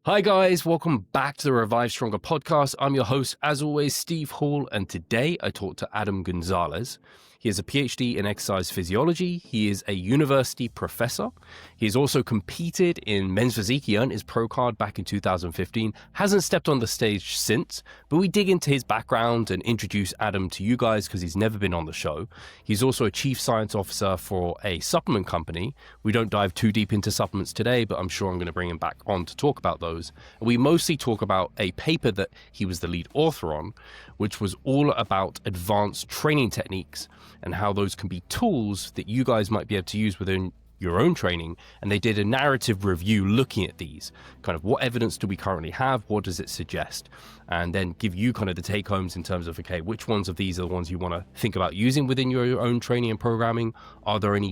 Hi guys, welcome back to the Revive Stronger podcast. I'm your host, as always, Steve Hall, and today I talked to Adam Gonzalez. He has a PhD in exercise physiology. He is a university professor. He has also competed in men's physique. He earned his pro card back in 2015. Hasn't stepped on the stage since, but we dig into his background and introduce Adam to you guys because he's never been on the show. He's also a chief science officer for a supplement company. We don't dive too deep into supplements today, but I'm sure I'm going to bring him back on to talk about those. We mostly talk about a paper that he was the lead author on, which was all about advanced training techniques and how those can be tools that you guys might be able to use within your own training. And they did a narrative review looking at these, kind of what evidence do we currently have, what does it suggest, and then give you kind of the take homes in terms of, okay, which ones of these are the ones you want to think about using within your own training and programming? Are there any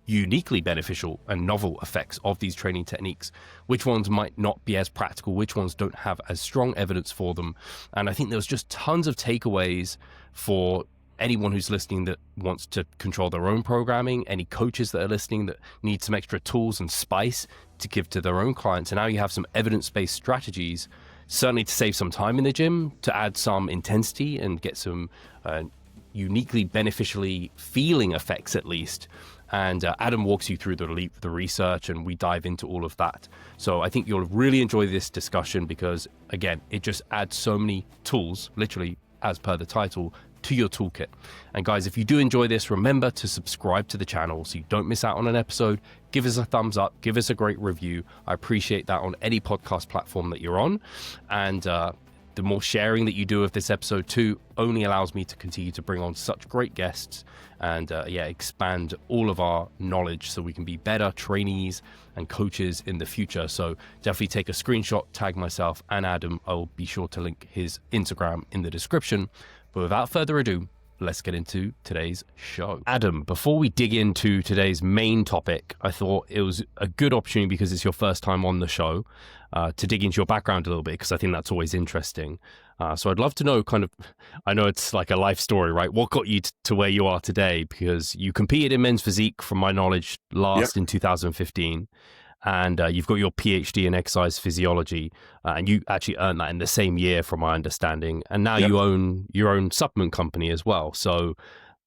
uniquely beneficial and novel effects of these training techniques? Which ones might not be as practical? Which ones don't have as strong evidence for them? And I think there was just tons of takeaways for anyone who's listening that wants to control their own programming, any coaches that are listening that need some extra tools and spice to give to their own clients. And now you have some evidence-based strategies, certainly to save some time in the gym, to add some intensity and get some uniquely beneficially feeling effects at least. And Adam walks you through the research, and we dive into all of that. So I think you'll really enjoy this discussion because, again, it just adds so many tools, literally as per the title, to your toolkit. And guys, if you do enjoy this, remember to subscribe to the channel so you don't miss out on an episode. Give us a thumbs up, give us a great review. I appreciate that on any podcast platform that you're on. And the more sharing that you do of this episode too only allows me to continue to bring on such great guests and expand all of our knowledge so we can be better trainees and coaches in the future. So definitely take a screenshot, tag myself and Adam. I'll be sure to link his Instagram in the description. But without further ado, let's get into today's show. Adam, before we dig into today's main topic, I thought it was a good opportunity because it's your first time on the show to dig into your background a little bit, because I think that's always interesting. So I'd love to know I know it's like a life story, right? What got you to where you are today? Because you competed in men's physique, from my knowledge, in 2015. And you've got your PhD in exercise physiology, and you actually earned that in the same year, from my understanding. And now you own your own supplement company as well. So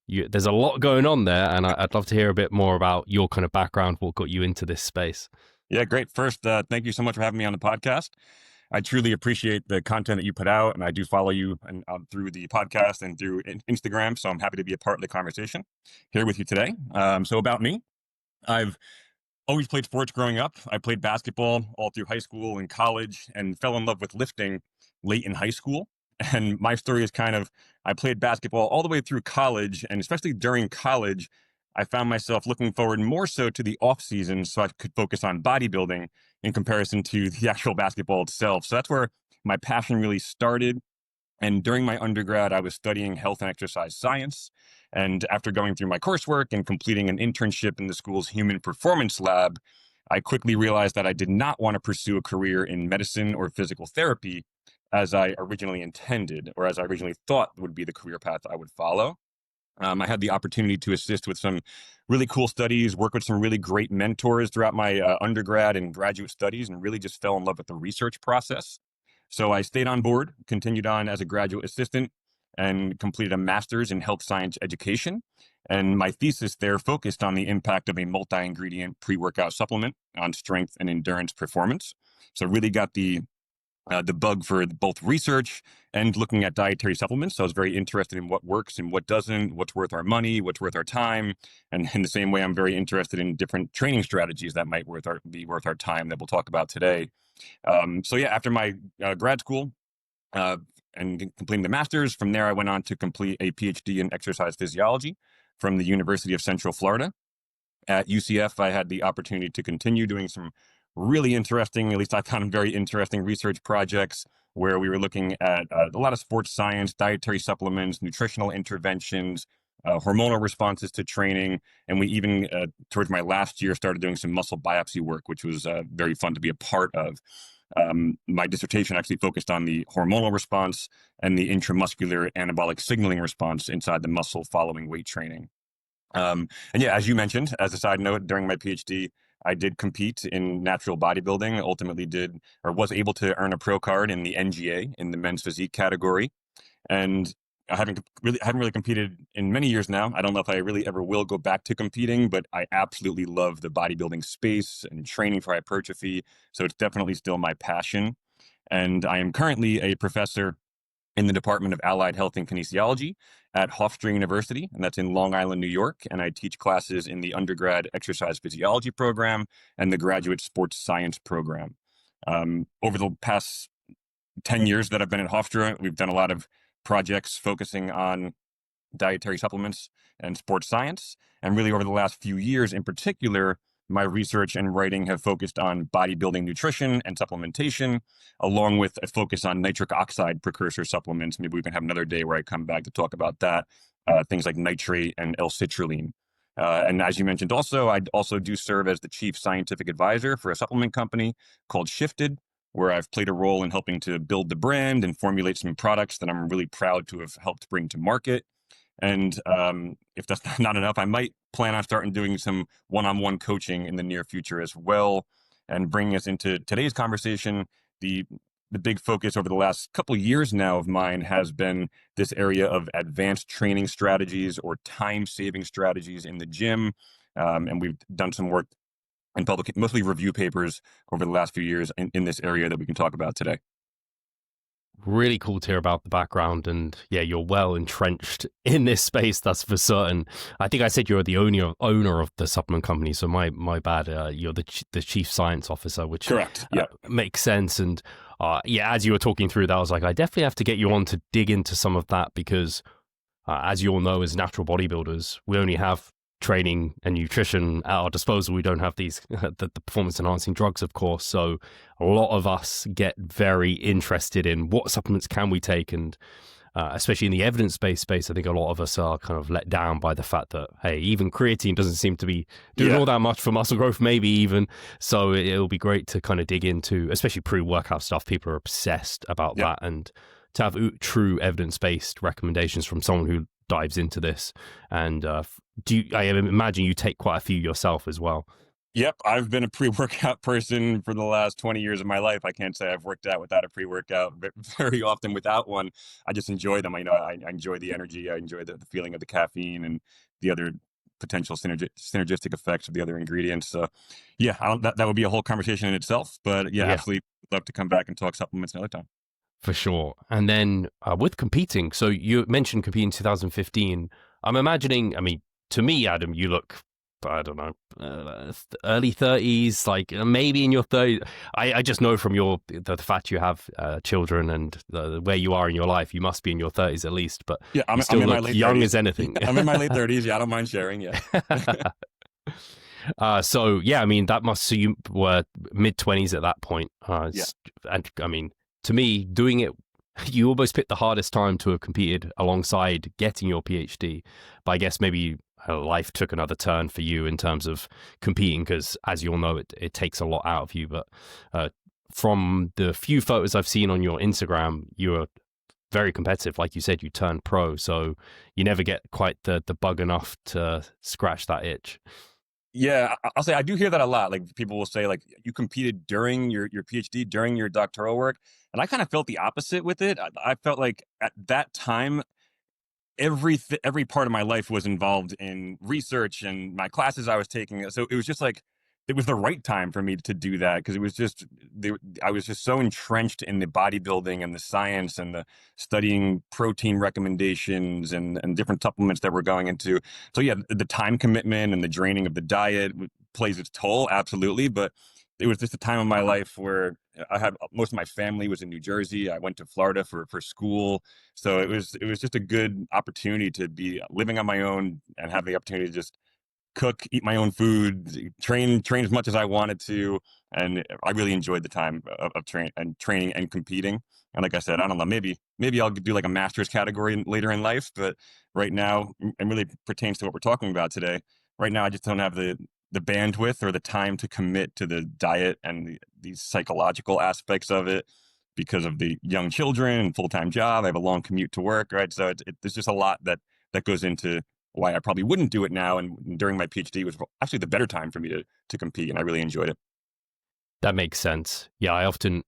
there's a lot going on there, and I'd love to hear a bit more about your kind of background, what got you into this space. Yeah, great. First, thank you so much for having me on the podcast. I truly appreciate the content that you put out, and I do follow you through the podcast and through Instagram. So I'm happy to be a part of the conversation here with you today. So about me, I've always played sports growing up. I played basketball all through high school and college, and fell in love with lifting late in high school. And my story is I played basketball all the way through college, and especially during college, I found myself looking forward more so to the off season so I could focus on bodybuilding in comparison to the actual basketball itself. So that's where my passion really started. And during my undergrad, I was studying health and exercise science. And after going through my coursework and completing an internship in the school's human performance lab, I quickly realized that I did not want to pursue a career in medicine or physical therapy as I originally intended, or as I originally thought would be the career path I would follow. I had the opportunity to assist with some really cool studies, work with some really great mentors throughout my undergrad and graduate studies, and really just fell in love with the research process. So I stayed on board, continued on as a graduate assistant, and completed a master's in health science education. And my thesis there focused on the impact of a multi-ingredient pre-workout supplement on strength and endurance performance. So really got the bug for both research and looking at dietary supplements. So I was very interested in what works and what doesn't, what's worth our money, what's worth our time. And in the same way, I'm very interested in different training strategies that might be worth our time that we'll talk about today. After my grad school and completing the master's, from there I went on to complete a PhD in exercise physiology from the University of Central Florida. At UCF, I had the opportunity to continue doing some really interesting, at least I found very interesting research projects where we were looking at a lot of sports science, dietary supplements, nutritional interventions, hormonal responses to training. And we even, towards my last year, started doing some muscle biopsy work, which was very fun to be a part of. My dissertation actually focused on the hormonal response and the intramuscular anabolic signaling response inside the muscle following weight training. As you mentioned, as a side note, during my PhD, I did compete in natural bodybuilding, ultimately did or was able to earn a pro card in the NGA in the men's physique category. And I haven't really competed in many years now. I don't know if I really ever will go back to competing, but I absolutely love the bodybuilding space and training for hypertrophy. So it's definitely still my passion. And I am currently a professor in the Department of Allied Health and Kinesiology at Hofstra University, and that's in Long Island, New York. And I teach classes in the undergrad exercise physiology program and the graduate sports science program. Over the past 10 years that I've been at Hofstra, we've done a lot of projects focusing on dietary supplements and sports science. And really over the last few years in particular, my research and writing have focused on bodybuilding nutrition and supplementation, along with a focus on nitric oxide precursor supplements. Maybe we can have another day where I come back to talk about that, things like nitrate and L-citrulline. And as you mentioned also, I also do serve as the chief scientific advisor for a supplement company called Shifted, where I've played a role in helping to build the brand and formulate some products that I'm really proud to have helped bring to market. And if that's not enough, I might plan on starting doing some one-on-one coaching in the near future as well. And bringing us into today's conversation, the big focus over the last couple of years now of mine has been this area of advanced training strategies or time-saving strategies in the gym. And we've done some work in public, mostly review papers over the last few years in this area that we can talk about today. Really cool to hear about the background, and yeah, you're well entrenched in this space, that's for certain. I think I said you're the owner of the supplement company, so my bad. You're the chief science officer, which correct, yeah, makes sense. And yeah, as you were talking through that, I was like, I definitely have to get you on to dig into some of that because, as you all know, as natural bodybuilders, we only have training and nutrition at our disposal. We don't have these the performance enhancing drugs, of course. So a lot of us get very interested in what supplements can we take, and especially in the evidence-based space, I think a lot of us are kind of let down by the fact that, hey, even creatine doesn't seem to be doing all that much for muscle growth, maybe even. So it'll be great to kind of dig into, especially pre-workout stuff. People are obsessed about that, and to have true evidence-based recommendations from someone who dives into this. And I imagine you take quite a few yourself as well. Yep, I've been a pre-workout person for the last 20 years of my life. I can't say I've worked out without a pre-workout, very often without one. I just enjoy them. I enjoy the energy. I enjoy the feeling of the caffeine and the other potential synergistic effects of the other ingredients. So yeah, that would be a whole conversation in itself. But yeah, absolutely love to come back and talk supplements another time. For sure. And then with competing, so you mentioned competing in 2015. I'm imagining, I mean, to me, Adam, you look, I don't know, early 30s, like maybe in your 30s. I just know from the fact you have children and where you are in your life, you must be in your 30s at least. But yeah, I'm still in my look late young 30s. as anything. I'm in my late 30s. Yeah, I don't mind sharing. Yeah. So yeah, I mean, so you were mid 20s at that point. Yeah. And I mean, to me, doing it, you almost picked the hardest time to have competed alongside getting your PhD. But I guess maybe life took another turn for you in terms of competing, because as you all know, it takes a lot out of you. But from the few photos I've seen on your Instagram, you were very competitive. Like you said, you turned pro, so you never get quite the bug enough to scratch that itch. Yeah, I'll say I do hear that a lot. Like people will say, like, you competed during your PhD, during your doctoral work, and I kind of felt the opposite with it. I felt like at that time, every part of my life was involved in research and my classes I was taking. So it was just like it was the right time for me to do that, because it was just I was just so entrenched in the bodybuilding and the science and the studying protein recommendations and different supplements that we're going into. So yeah, the time commitment and the draining of the diet plays its toll, absolutely. But it was just a time of my life where I had most of my family was in New Jersey. I went to Florida for school. So it was just a good opportunity to be living on my own and have the opportunity to just cook, eat my own food, train as much as I wanted to. And I really enjoyed the time of training and competing. And like I said, I don't know, maybe I'll do like a master's category later in life. But right now, it really pertains to what we're talking about today. Right now, I just don't have the bandwidth or the time to commit to the diet and these psychological aspects of it because of the young children and full-time job. I have a long commute to work, right? So there's just a lot that goes into why I probably wouldn't do it now. And during my PhD was actually the better time for me to compete, and I really enjoyed it. That makes sense. Yeah, I often,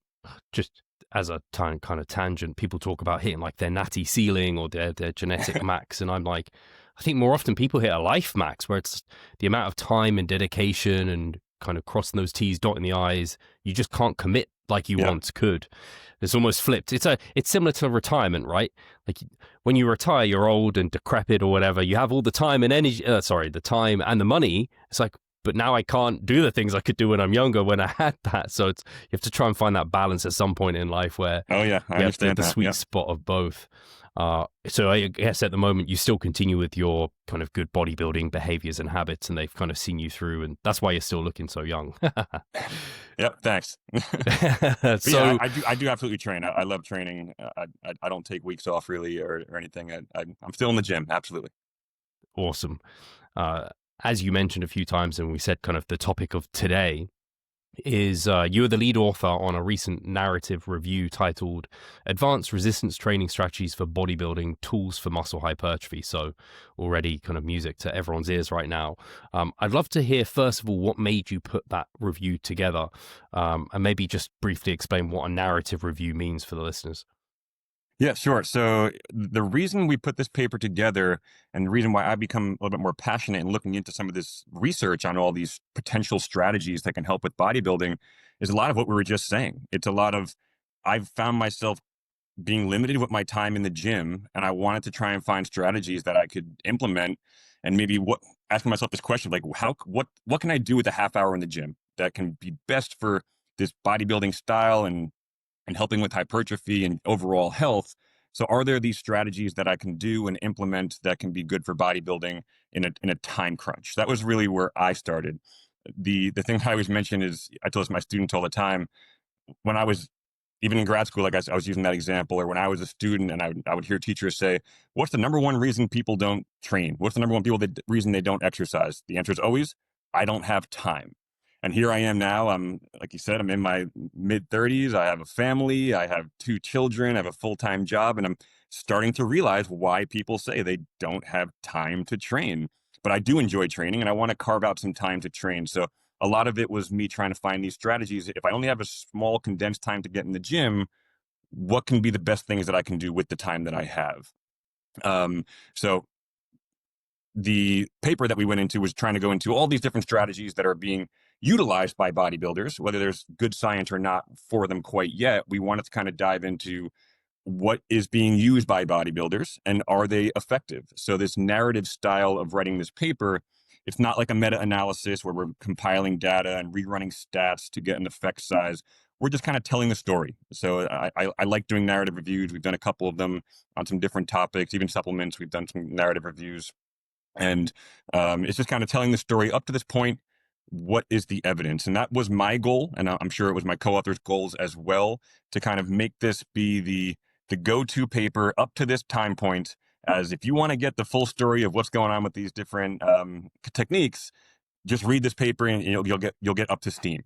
just as a kind of tangent, people talk about hitting like their natty ceiling or their genetic max. And I'm like, I think more often people hit a life max, where it's the amount of time and dedication and kind of crossing those T's, dotting the I's. You just can't commit like you once could. It's almost flipped. It's similar to retirement, right? Like when you retire, you're old and decrepit or whatever. You have all the time and energy, the time and the money. It's like, but now I can't do the things I could do when I'm younger, when I had that. So you have to try and find that balance at some point in life where I understand the sweet spot of both. So I guess at the moment you still continue with your kind of good bodybuilding behaviors and habits, and they've kind of seen you through, and that's why you're still looking so young. Yep, thanks. So yeah, I do absolutely train. I love training. I don't take weeks off really or anything. I'm still in the gym. Absolutely. Awesome. As you mentioned a few times, and we said kind of the topic of today is you are the lead author on a recent narrative review titled Advanced Resistance Training Strategies for Bodybuilding Tools for Muscle Hypertrophy. So already kind of music to everyone's ears right now. I'd love to hear, first of all, what made you put that review together, and maybe just briefly explain what a narrative review means for the listeners. Yeah, sure. So the reason we put this paper together and the reason why I become a little bit more passionate in looking into some of this research on all these potential strategies that can help with bodybuilding is a lot of what we were just saying. It's a lot of, I've found myself being limited with my time in the gym, and I wanted to try and find strategies that I could implement, and maybe asking myself this question, like what can I do with a half hour in the gym that can be best for this bodybuilding style and helping with hypertrophy and overall health. So are there these strategies that I can do and implement that can be good for bodybuilding in a time crunch? That was really where I started. The thing I always mention is, I tell this to my students all the time, when I was even in grad school, like I was using that example, or when I was a student and I would hear teachers say, what's the number one reason people don't train? What's the number one reason they don't exercise? The answer is always, I don't have time. And here I am now. I'm, like you said, I'm in my mid 30s. I have a family. I have 2 children. I have a full-time job. And I'm starting to realize why people say they don't have time to train. But I do enjoy training, and I want to carve out some time to train. So a lot of it was me trying to find these strategies. If I only have a small condensed time to get in the gym, what can be the best things that I can do with the time that I have? So the paper that we went into was trying to go into all these different strategies that are being utilized by bodybuilders, whether there's good science or not for them quite yet. We wanted to kind of dive into what is being used by bodybuilders and are they effective? So this narrative style of writing this paper, it's not like a meta-analysis where we're compiling data and rerunning stats to get an effect size. We're just kind of telling the story. So I like doing narrative reviews. We've done a couple of them on some different topics, even supplements. We've done some narrative reviews. And it's just kind of telling the story up to this point. What is the evidence? And that was my goal. And I'm sure it was my co-author's goals as well, to kind of make this be the go-to paper up to this time point, as if you want to get the full story of what's going on with these different techniques, just read this paper and you'll get up to steam.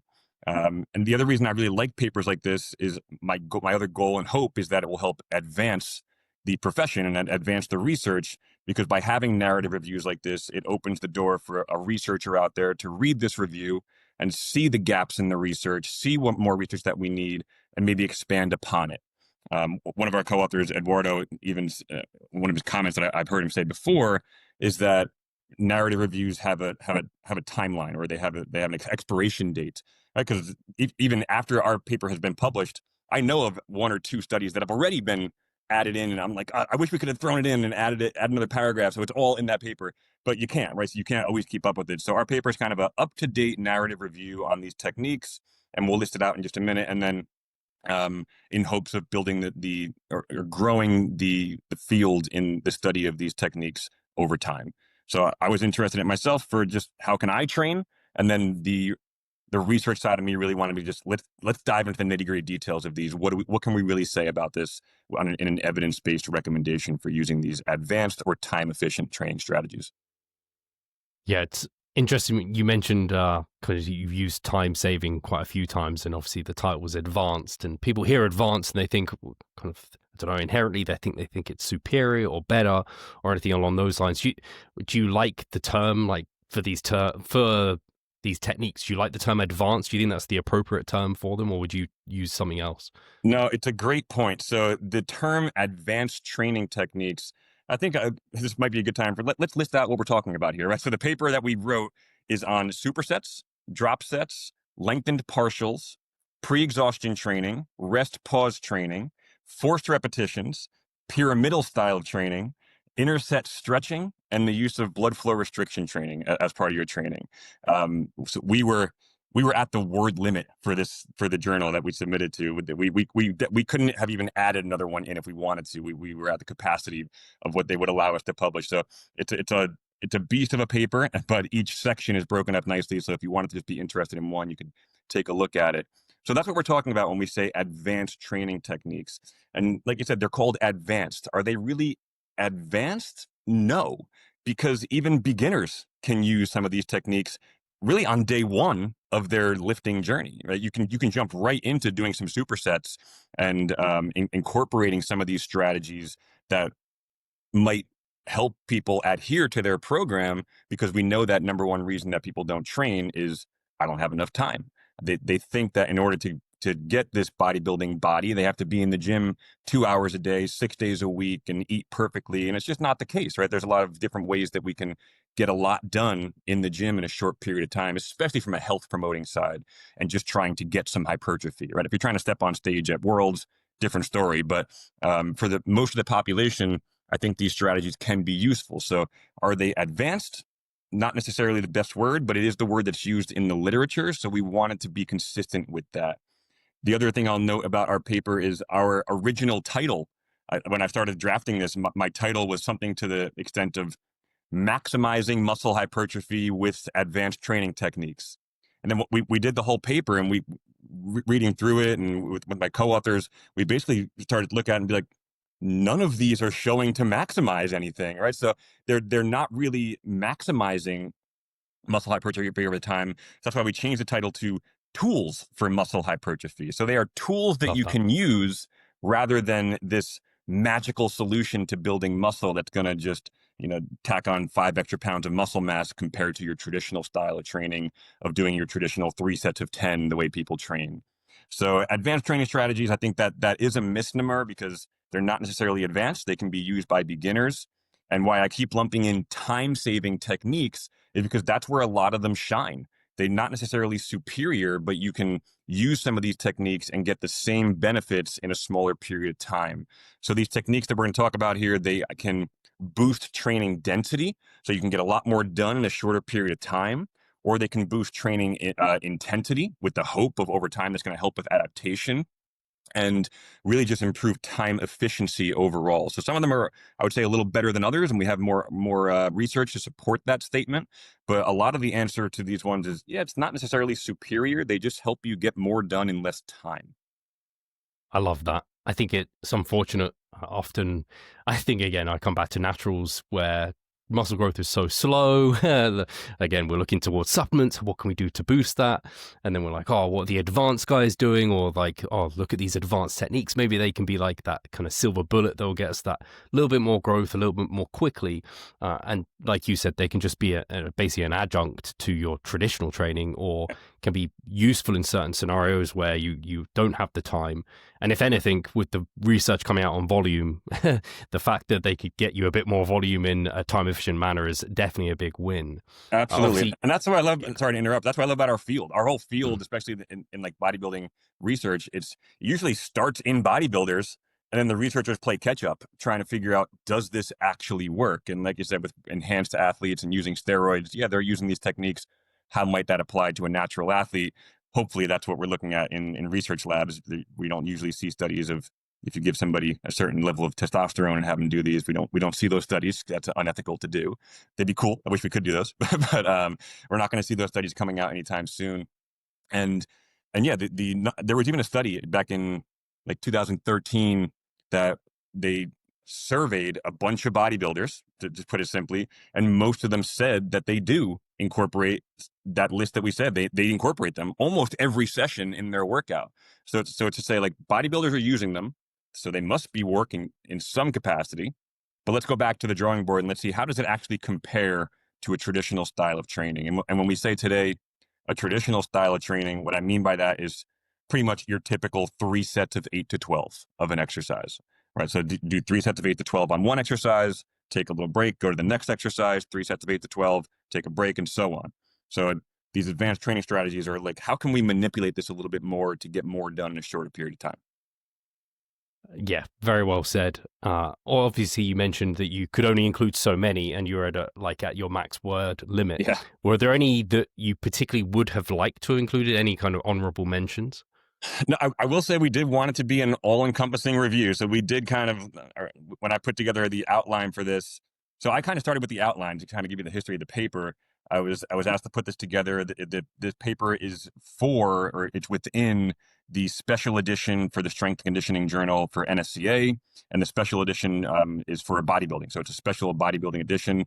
And the other reason I really like papers like this is my other goal and hope is that it will help advance the profession and advance the research, because by having narrative reviews like this, it opens the door for a researcher out there to read this review and see the gaps in the research, see what more research that we need, and maybe expand upon it. One of our co-authors, Eduardo, even one of his comments that I've heard him say before is that narrative reviews have a timeline, or they have an expiration date, right? Because even after our paper has been published, I know of 1 or 2 studies that have already been added in, and I'm like, I wish we could have thrown it in and add another paragraph so it's all in that paper, but you can't, right? So you can't always keep up with it. So our paper is kind of a up-to-date narrative review on these techniques, and we'll list it out in just a minute, and then in hopes of building or growing the field in the study of these techniques over time. So I was interested in it myself for just how can I train, and then the research side of me really wanted to just let's dive into the nitty-gritty details of these. What can we really say about this in an evidence-based recommendation for using these advanced or time-efficient training strategies? Yeah, it's interesting. You mentioned because you've used time saving quite a few times, and obviously the title was advanced, and people hear advanced and they think kind of don't know, inherently they think it's superior or better or anything along those lines. Do you like the term, like, for these techniques? Do you like the term advanced? Do you think that's the appropriate term for them, or would you use something else? No, it's a great point. So the term advanced training techniques, I think this might be a good time for let's list out what we're talking about here, right? So the paper that we wrote is on supersets, drop sets, lengthened partials, pre-exhaustion training, rest pause training, forced repetitions, pyramidal style training, interset stretching, and the use of blood flow restriction training as part of your training. So we were at the word limit for the journal that we submitted to. We couldn't have even added another one in if we wanted to. We were at the capacity of what they would allow us to publish. So it's a beast of a paper, but each section is broken up nicely. So if you wanted to just be interested in one, you could take a look at it. So that's what we're talking about when we say advanced training techniques. And like you said, they're called advanced. Are they really advanced? No, because even beginners can use some of these techniques really on day one of their lifting journey, right? You can jump right into doing some supersets and incorporating some of these strategies that might help people adhere to their program, because we know that number one reason that people don't train is I don't have enough time. They think that in order to get this bodybuilding body, they have to be in the gym 2 hours a day, 6 days a week, and eat perfectly. And it's just not the case, right? There's a lot of different ways that we can get a lot done in the gym in a short period of time, especially from a health promoting side and just trying to get some hypertrophy, right? If you're trying to step on stage at Worlds, different story. But for the most of the population, I think these strategies can be useful. So are they advanced? Not necessarily the best word, but it is the word that's used in the literature. So we wanted to be consistent with that. The other thing I'll note about our paper is our original title. When I started drafting this, my title was something to the extent of maximizing muscle hypertrophy with advanced training techniques. And then we did the whole paper, and reading through it and with my co-authors, we basically started to look at it and be like, none of these are showing to maximize anything, right? So they're not really maximizing muscle hypertrophy over time. That's why we changed the title to Tools for Muscle Hypertrophy. So they are tools that Love you that. can use rather than this magical solution to building muscle that's going to just, tack on 5 extra pounds of muscle mass compared to your traditional style of training of doing your traditional 3 sets of 10, the way people train. So advanced training strategies, I think that is a misnomer because they're not necessarily advanced. They can be used by beginners. And why I keep lumping in time-saving techniques is because that's where a lot of them shine. They're not necessarily superior, but you can use some of these techniques and get the same benefits in a smaller period of time. So these techniques that we're going to talk about here, they can boost training density, so you can get a lot more done in a shorter period of time, or they can boost training intensity with the hope of over time that's going to help with adaptation and really just improve time efficiency overall. So some of them are, I would say, a little better than others, and we have more research to support that statement. But a lot of the answer to these ones is, yeah, it's not necessarily superior. They just help you get more done in less time. I love that. I think it's unfortunate. Often, I think, again, I come back to naturals where muscle growth is so slow. Again, we're looking towards supplements. What can we do to boost that? And then we're like, oh, what are the advanced guys doing? Or like, oh, look at these advanced techniques. Maybe they can be like that kind of silver bullet that will get us that little bit more growth, a little bit more quickly. And like you said, they can just be basically an adjunct to your traditional training, or can be useful in certain scenarios where you don't have the time. And if anything, with the research coming out on volume, the fact that they could get you a bit more volume in a time efficient manner is definitely a big win. Absolutely. And that's what I love. Sorry to interrupt. That's what I love about our field. Our whole field, especially in like bodybuilding research, it usually starts in bodybuilders, and then the researchers play catch up, trying to figure out, does this actually work? And like you said, with enhanced athletes and using steroids, yeah, they're using these techniques. How might that apply to a natural athlete? Hopefully that's what we're looking at in research labs. We don't usually see studies of, if you give somebody a certain level of testosterone and have them do these, we don't see those studies. That's unethical to do. They'd be cool. I wish we could do those, but we're not going to see those studies coming out anytime soon. And yeah, there was even a study back in like 2013 that they surveyed a bunch of bodybuilders, to just put it simply, and most of them said that they do incorporate that list that we said. They incorporate them almost every session in their workout. So to say, like, bodybuilders are using them. So they must be working in some capacity. But let's go back to the drawing board and let's see, how does it actually compare to a traditional style of training? And when we say today, a traditional style of training, what I mean by that is pretty much your typical 3 sets of 8 to 12 of an exercise, right? So do 3 sets of 8 to 12 on one exercise, take a little break, go to the next exercise, 3 sets of 8 to 12, take a break, and so on. So these advanced training strategies are like, how can we manipulate this a little bit more to get more done in a shorter period of time? Yeah, very well said. Obviously, you mentioned that you could only include so many, and you're at your max word limit. Yeah. Were there any that you particularly would have liked to include? Any kind of honorable mentions? No, I will say we did want it to be an all-encompassing review. So we did kind of, when I put together the outline for this, so I kind of started with the outline to kind of give you the history of the paper. I was asked to put this together. This paper is or it's within the special edition for the Strength Conditioning Journal for NSCA, and the special edition is for bodybuilding. So it's a special bodybuilding edition.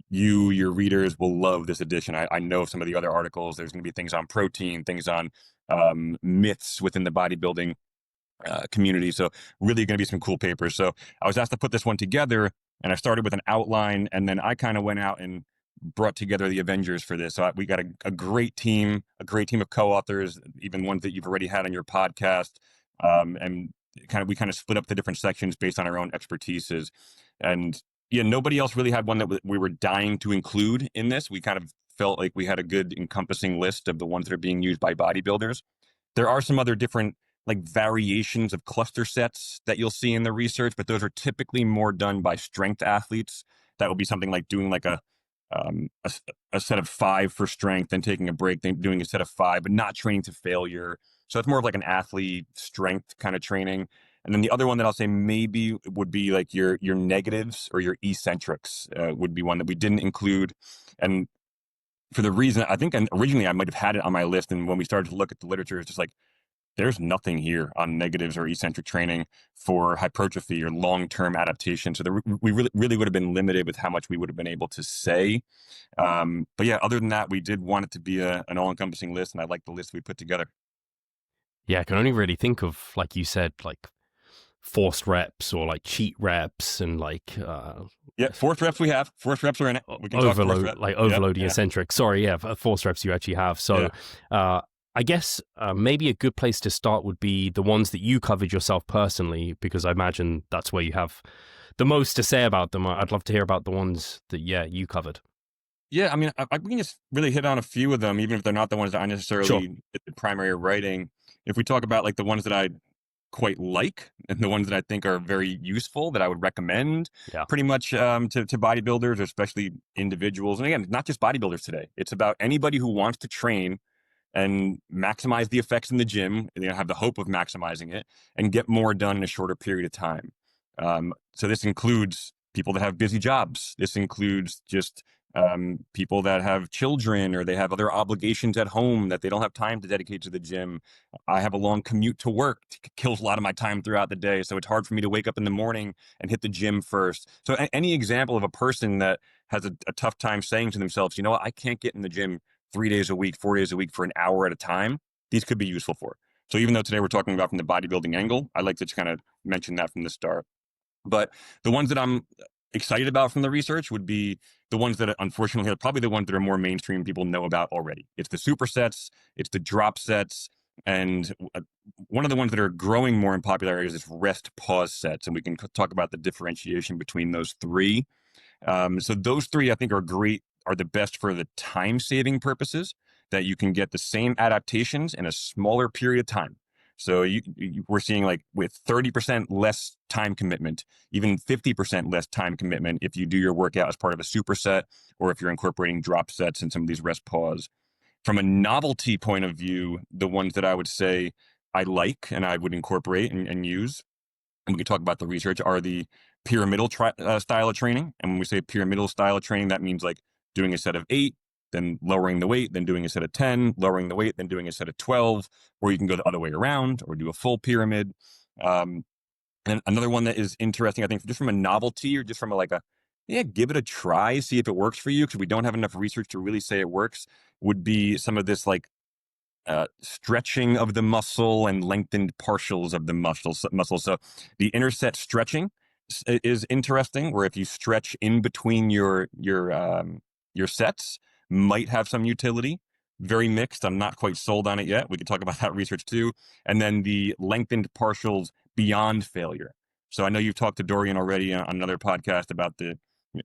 Your readers will love this edition. I know some of the other articles. There's going to be things on protein, things on myths within the bodybuilding community. So really going to be some cool papers. So I was asked to put this one together, and I started with an outline, and then I kind of went out and brought together the Avengers for this. So we got a great team of co-authors, even ones that you've already had on your podcast. And we kind of split up the different sections based on our own expertises. And yeah, nobody else really had one that we were dying to include in this. We kind of felt like we had a good encompassing list of the ones that are being used by bodybuilders. There are some other different like variations of cluster sets that you'll see in the research, but those are typically more done by strength athletes. That will be something like doing like a set of 5 for strength, then taking a break, then doing a set of 5, but not training to failure. So it's more of like an athlete strength kind of training. And then the other one that I'll say maybe would be like your negatives or your eccentrics would be one that we didn't include. And for the reason, I think originally I might have had it on my list. And when we started to look at the literature, it's just like, there's nothing here on negatives or eccentric training for hypertrophy or long-term adaptation. So we really would have been limited with how much we would have been able to say. But yeah, other than that, we did want it to be an all-encompassing list, and I like the list we put together. Yeah, I can only really think of, like you said, like forced reps or like cheat reps and like yeah, forced reps we have. Forced reps are in it. We can overload, like overloading eccentric. Sorry, yeah, forced reps you actually have. So I guess maybe a good place to start would be the ones that you covered yourself personally, because I imagine that's where you have the most to say about them. I'd love to hear about the ones that, you covered. Yeah, I mean, I can just really hit on a few of them, even if they're not the ones that I necessarily did the primary writing. If we talk about like the ones that I quite like and the ones that I think are very useful that I would recommend pretty much to bodybuilders, especially individuals. And again, not just bodybuilders today. It's about anybody who wants to train and maximize the effects in the gym, and have the hope of maximizing it and get more done in a shorter period of time. So this includes people that have busy jobs. This includes just people that have children or they have other obligations at home that they don't have time to dedicate to the gym. I have a long commute to work. It kills a lot of my time throughout the day. So it's hard for me to wake up in the morning and hit the gym first. So any example of a person that has a tough time saying to themselves, you know what, I can't get in the gym 3 days a week, 4 days a week for an hour at a time, these could be useful for. So even though today we're talking about from the bodybuilding angle, I like to kind of mention that from the start. But the ones that I'm excited about from the research would be the ones that unfortunately are probably the ones that are more mainstream, people know about already. It's the supersets, it's the drop sets, and one of the ones that are growing more in popularity is this rest pause sets. And we can talk about the differentiation between those three. So those three I think are the best for the time saving purposes, that you can get the same adaptations in a smaller period of time. So we're seeing like with 30% less time commitment, even 50% less time commitment if you do your workout as part of a superset, or if you're incorporating drop sets and some of these rest pause. From a novelty point of view, the ones that I would say I like and I would incorporate and use, and we can talk about the research, are the pyramidal style of training. And when we say pyramidal style of training, that means like doing a set of 8, then lowering the weight, then doing a set of 10, lowering the weight, then doing a set of 12, or you can go the other way around or do a full pyramid. And another one that is interesting, I think, just from a novelty or just from give it a try, see if it works for you, because we don't have enough research to really say it works, would be some of this like stretching of the muscle and lengthened partials of the muscle. So the interset stretching is interesting, where if you stretch in between your sets, might have some utility. Very mixed. I'm not quite sold on it yet. We could talk about that research too. And then the lengthened partials beyond failure. So I know you've talked to Dorian already on another podcast about the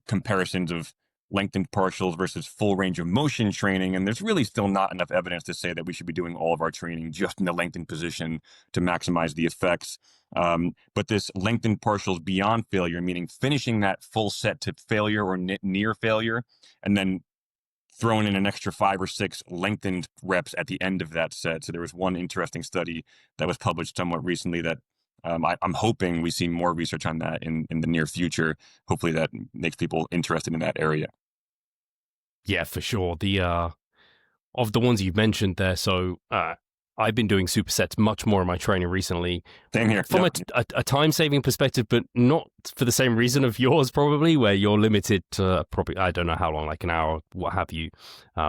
comparisons of lengthened partials versus full range of motion training. And there's really still not enough evidence to say that we should be doing all of our training just in the lengthened position to maximize the effects. But this lengthened partials beyond failure, meaning finishing that full set to failure or near failure, and then throwing in an extra 5 or 6 lengthened reps at the end of that set. So there was one interesting study that was published somewhat recently that I'm hoping we see more research on that in the near future. Hopefully that makes people interested in that area. Yeah, for sure. Of the ones you've mentioned there, so I've been doing supersets much more in my training recently. Same here. From a time-saving perspective, but not for the same reason of yours, probably, where you're limited to probably, I don't know how long, like an hour, what have you.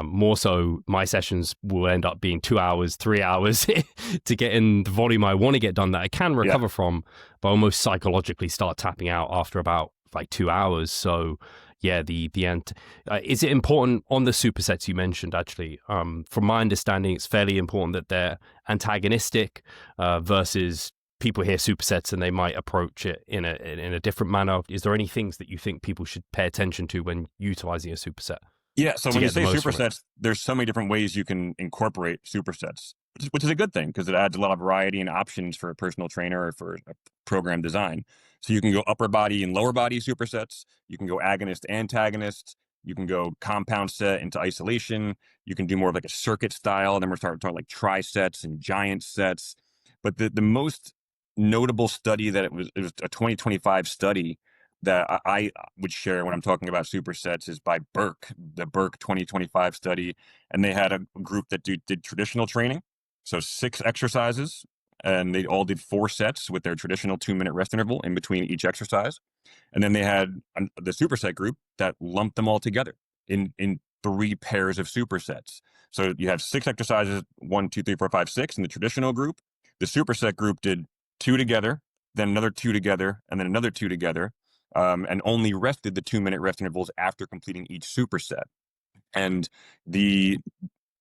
More so, my sessions will end up being 2 hours, 3 hours to get in the volume I want to get done that I can recover from, but almost psychologically start tapping out after about like 2 hours. So yeah, the end. Is it important on the supersets you mentioned, actually? From my understanding, it's fairly important that they're antagonistic versus people hear supersets and they might approach it in a different manner. Is there any things that you think people should pay attention to when utilizing a superset? Yeah, so when you say supersets, there's so many different ways you can incorporate supersets, which is a good thing because it adds a lot of variety and options for a personal trainer or for a program design. So you can go upper body and lower body supersets. You can go agonist, antagonist. You can go compound set into isolation. You can do more of like a circuit style. Then we're starting to talk like trisets and giant sets. But the most notable study that it was a 2025 study that I would share when I'm talking about supersets is by Burke, the Burke 2025 study. And they had a group that did traditional training. So 6 exercises, and they all did 4 sets with their traditional 2-minute rest interval in between each exercise. And then they had the superset group that lumped them all together in 3 pairs of supersets. So you have 6 exercises, 1, 2, 3, 4, 5, 6 in the traditional group. The superset group did 2 together, then another 2 together, and then another 2 together. And only rested the 2-minute rest intervals after completing each superset. And the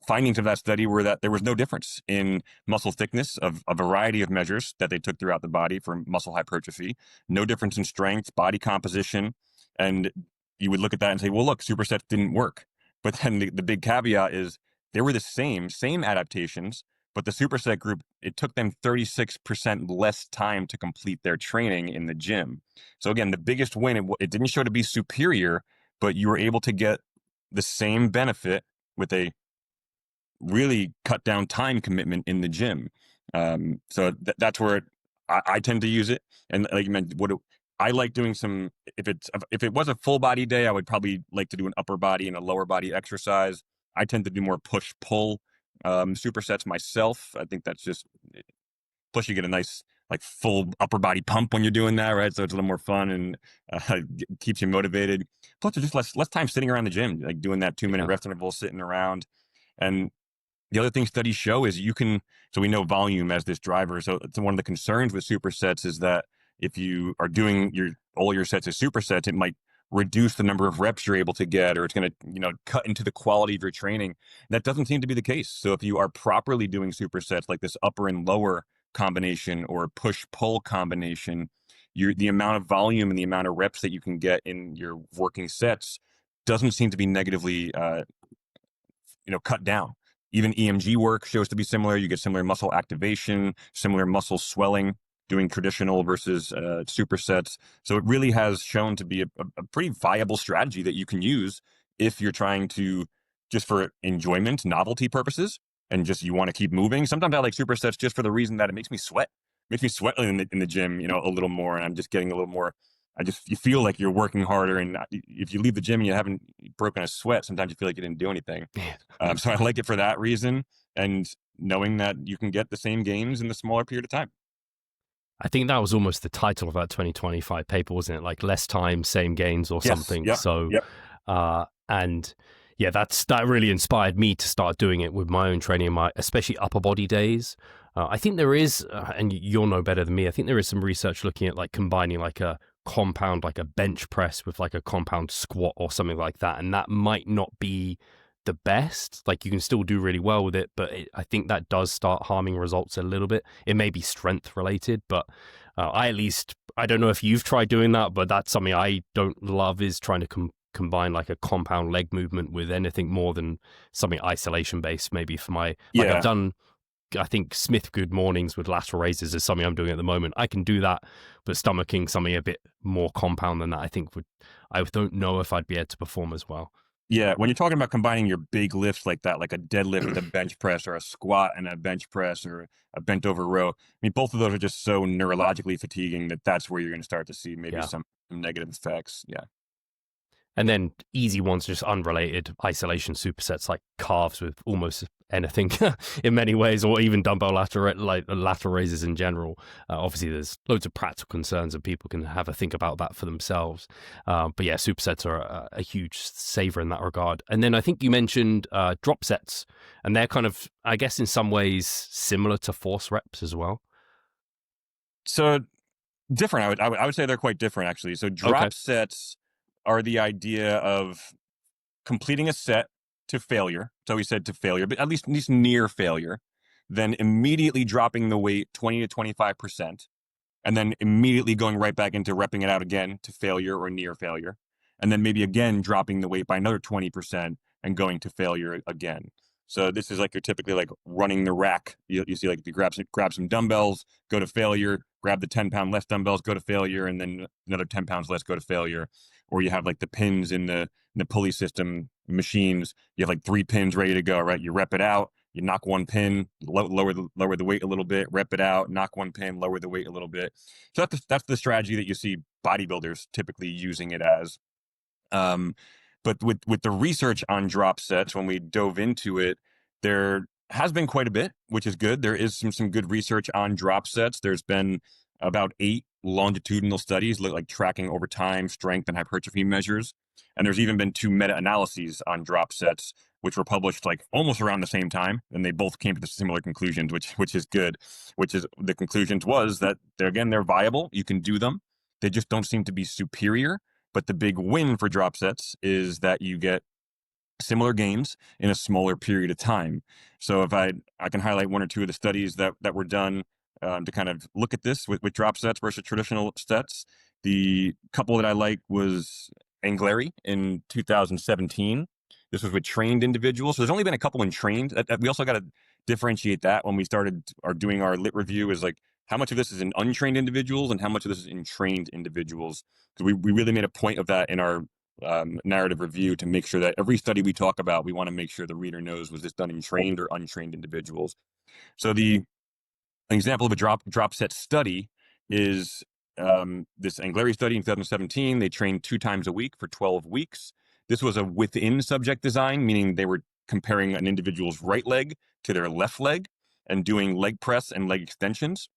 findings of that study were that there was no difference in muscle thickness of a variety of measures that they took throughout the body for muscle hypertrophy, no difference in strength, body composition. And you would look at that and say, well, look, supersets didn't work. But then the big caveat is they were the same adaptations, but the superset group, it took them 36% less time to complete their training in the gym. So again, the biggest win, it didn't show to be superior, but you were able to get the same benefit with a really cut down time commitment in the gym. So that's where I tend to use it. And like you mentioned, I like doing some, if it was a full body day, I would probably like to do an upper body and a lower body exercise. I tend to do more push pull supersets myself. I think that's just, plus you get a nice like full upper body pump when you're doing that, right? So it's a little more fun and keeps you motivated. Plus there's just less time sitting around the gym, like doing that 2-minute rest interval, sitting around. And the other thing studies show is so we know volume as this driver. So it's one of the concerns with supersets is that if you are doing all your sets as supersets, it might reduce the number of reps you're able to get, or it's going to, cut into the quality of your training. That doesn't seem to be the case. So if you are properly doing supersets like this upper and lower combination or push-pull combination, the amount of volume and the amount of reps that you can get in your working sets doesn't seem to be negatively, cut down. Even EMG work shows to be similar. You get similar muscle activation, similar muscle swelling doing traditional versus supersets. So it really has shown to be a pretty viable strategy that you can use if you're trying to, just for enjoyment, novelty purposes, and just you want to keep moving. Sometimes I like supersets just for the reason that it makes me sweat. It makes me sweat in the gym, a little more, and I'm just getting a little more. You feel like you're working harder, and if you leave the gym and you haven't broken a sweat, sometimes you feel like you didn't do anything. So I like it for that reason, and knowing that you can get the same gains in the smaller period of time. I think that was almost the title of that 2025 paper, wasn't it? Like less time, same gains or something. Yep, so, yep. And Yeah, that really inspired me to start doing it with my own training, especially upper body days. I think there is, and you'll know better than me. I think there is some research looking at like combining like a compound, like a bench press with like a compound squat or something like that, and that might not be the best. Like you can still do really well with it, but I think that does start harming results a little bit. It may be strength related, but I don't know if you've tried doing that, but that's something I don't love, is trying to combine like a compound leg movement with anything more than something isolation based. Maybe for like I've done, I think Smith good mornings with lateral raises is something I'm doing at the moment. I can do that, but stomaching something a bit more compound than that, I don't know if I'd be able to perform as well. Yeah, when you're talking about combining your big lifts like that, like a deadlift with a bench press, or a squat and a bench press, or a bent over row, I mean, both of those are just so neurologically fatiguing that's where you're going to start to see maybe some negative effects. Yeah. And then easy ones, just unrelated isolation supersets like calves with almost anything in many ways, or even dumbbell lateral raises in general. Obviously, there's loads of practical concerns and people can have a think about that for themselves. But yeah, supersets are a huge saver in that regard. And then I think you mentioned drop sets, and they're kind of, I guess, in some ways similar to force reps as well. So different. I would say they're quite different, actually. So drop sets are the idea of completing a set to failure. So we said to failure, but at least near failure, then immediately dropping the weight 20 to 25%, and then immediately going right back into repping it out again to failure or near failure. And then maybe again dropping the weight by another 20% and going to failure again. So this is like you're typically like running the rack. You see, like, if you grab some dumbbells, go to failure, grab the 10-pound less dumbbells, go to failure, and then another 10 pounds less, go to failure. Or you have like the pins in the pulley system machines. You have like 3 pins ready to go, right? You rep it out, you knock one pin, lower the weight a little bit, rep it out, knock one pin, lower the weight a little bit. So that's the strategy that you see bodybuilders typically using it as. But with the research on drop sets, when we dove into it, there has been quite a bit, which is good. There is some good research on drop sets. There's been about 8 longitudinal studies like tracking over time strength and hypertrophy measures. And there's even been 2 meta-analyses on drop sets, which were published like almost around the same time, and they both came to the similar conclusions, which is good. Which is, the conclusions was that they're viable. You can do them. They just don't seem to be superior. But the big win for drop sets is that you get similar gains in a smaller period of time. So if I can highlight 1 or 2 of the studies that were done to kind of look at this with drop sets versus traditional sets. The couple that I liked was Angleri in 2017. This was with trained individuals. So there's only been a couple in trained. We also got to differentiate that when we started doing our lit review, is like, how much of this is in untrained individuals and how much of this is in trained individuals. Because we really made a point of that in our narrative review, to make sure that every study we talk about, we want to make sure the reader knows, was this done in trained or untrained individuals. So an example of a drop set study is this Angleri study in 2017. They trained 2 times a week for 12 weeks. This was a within subject design, meaning they were comparing an individual's right leg to their left leg and doing leg press and leg extensions.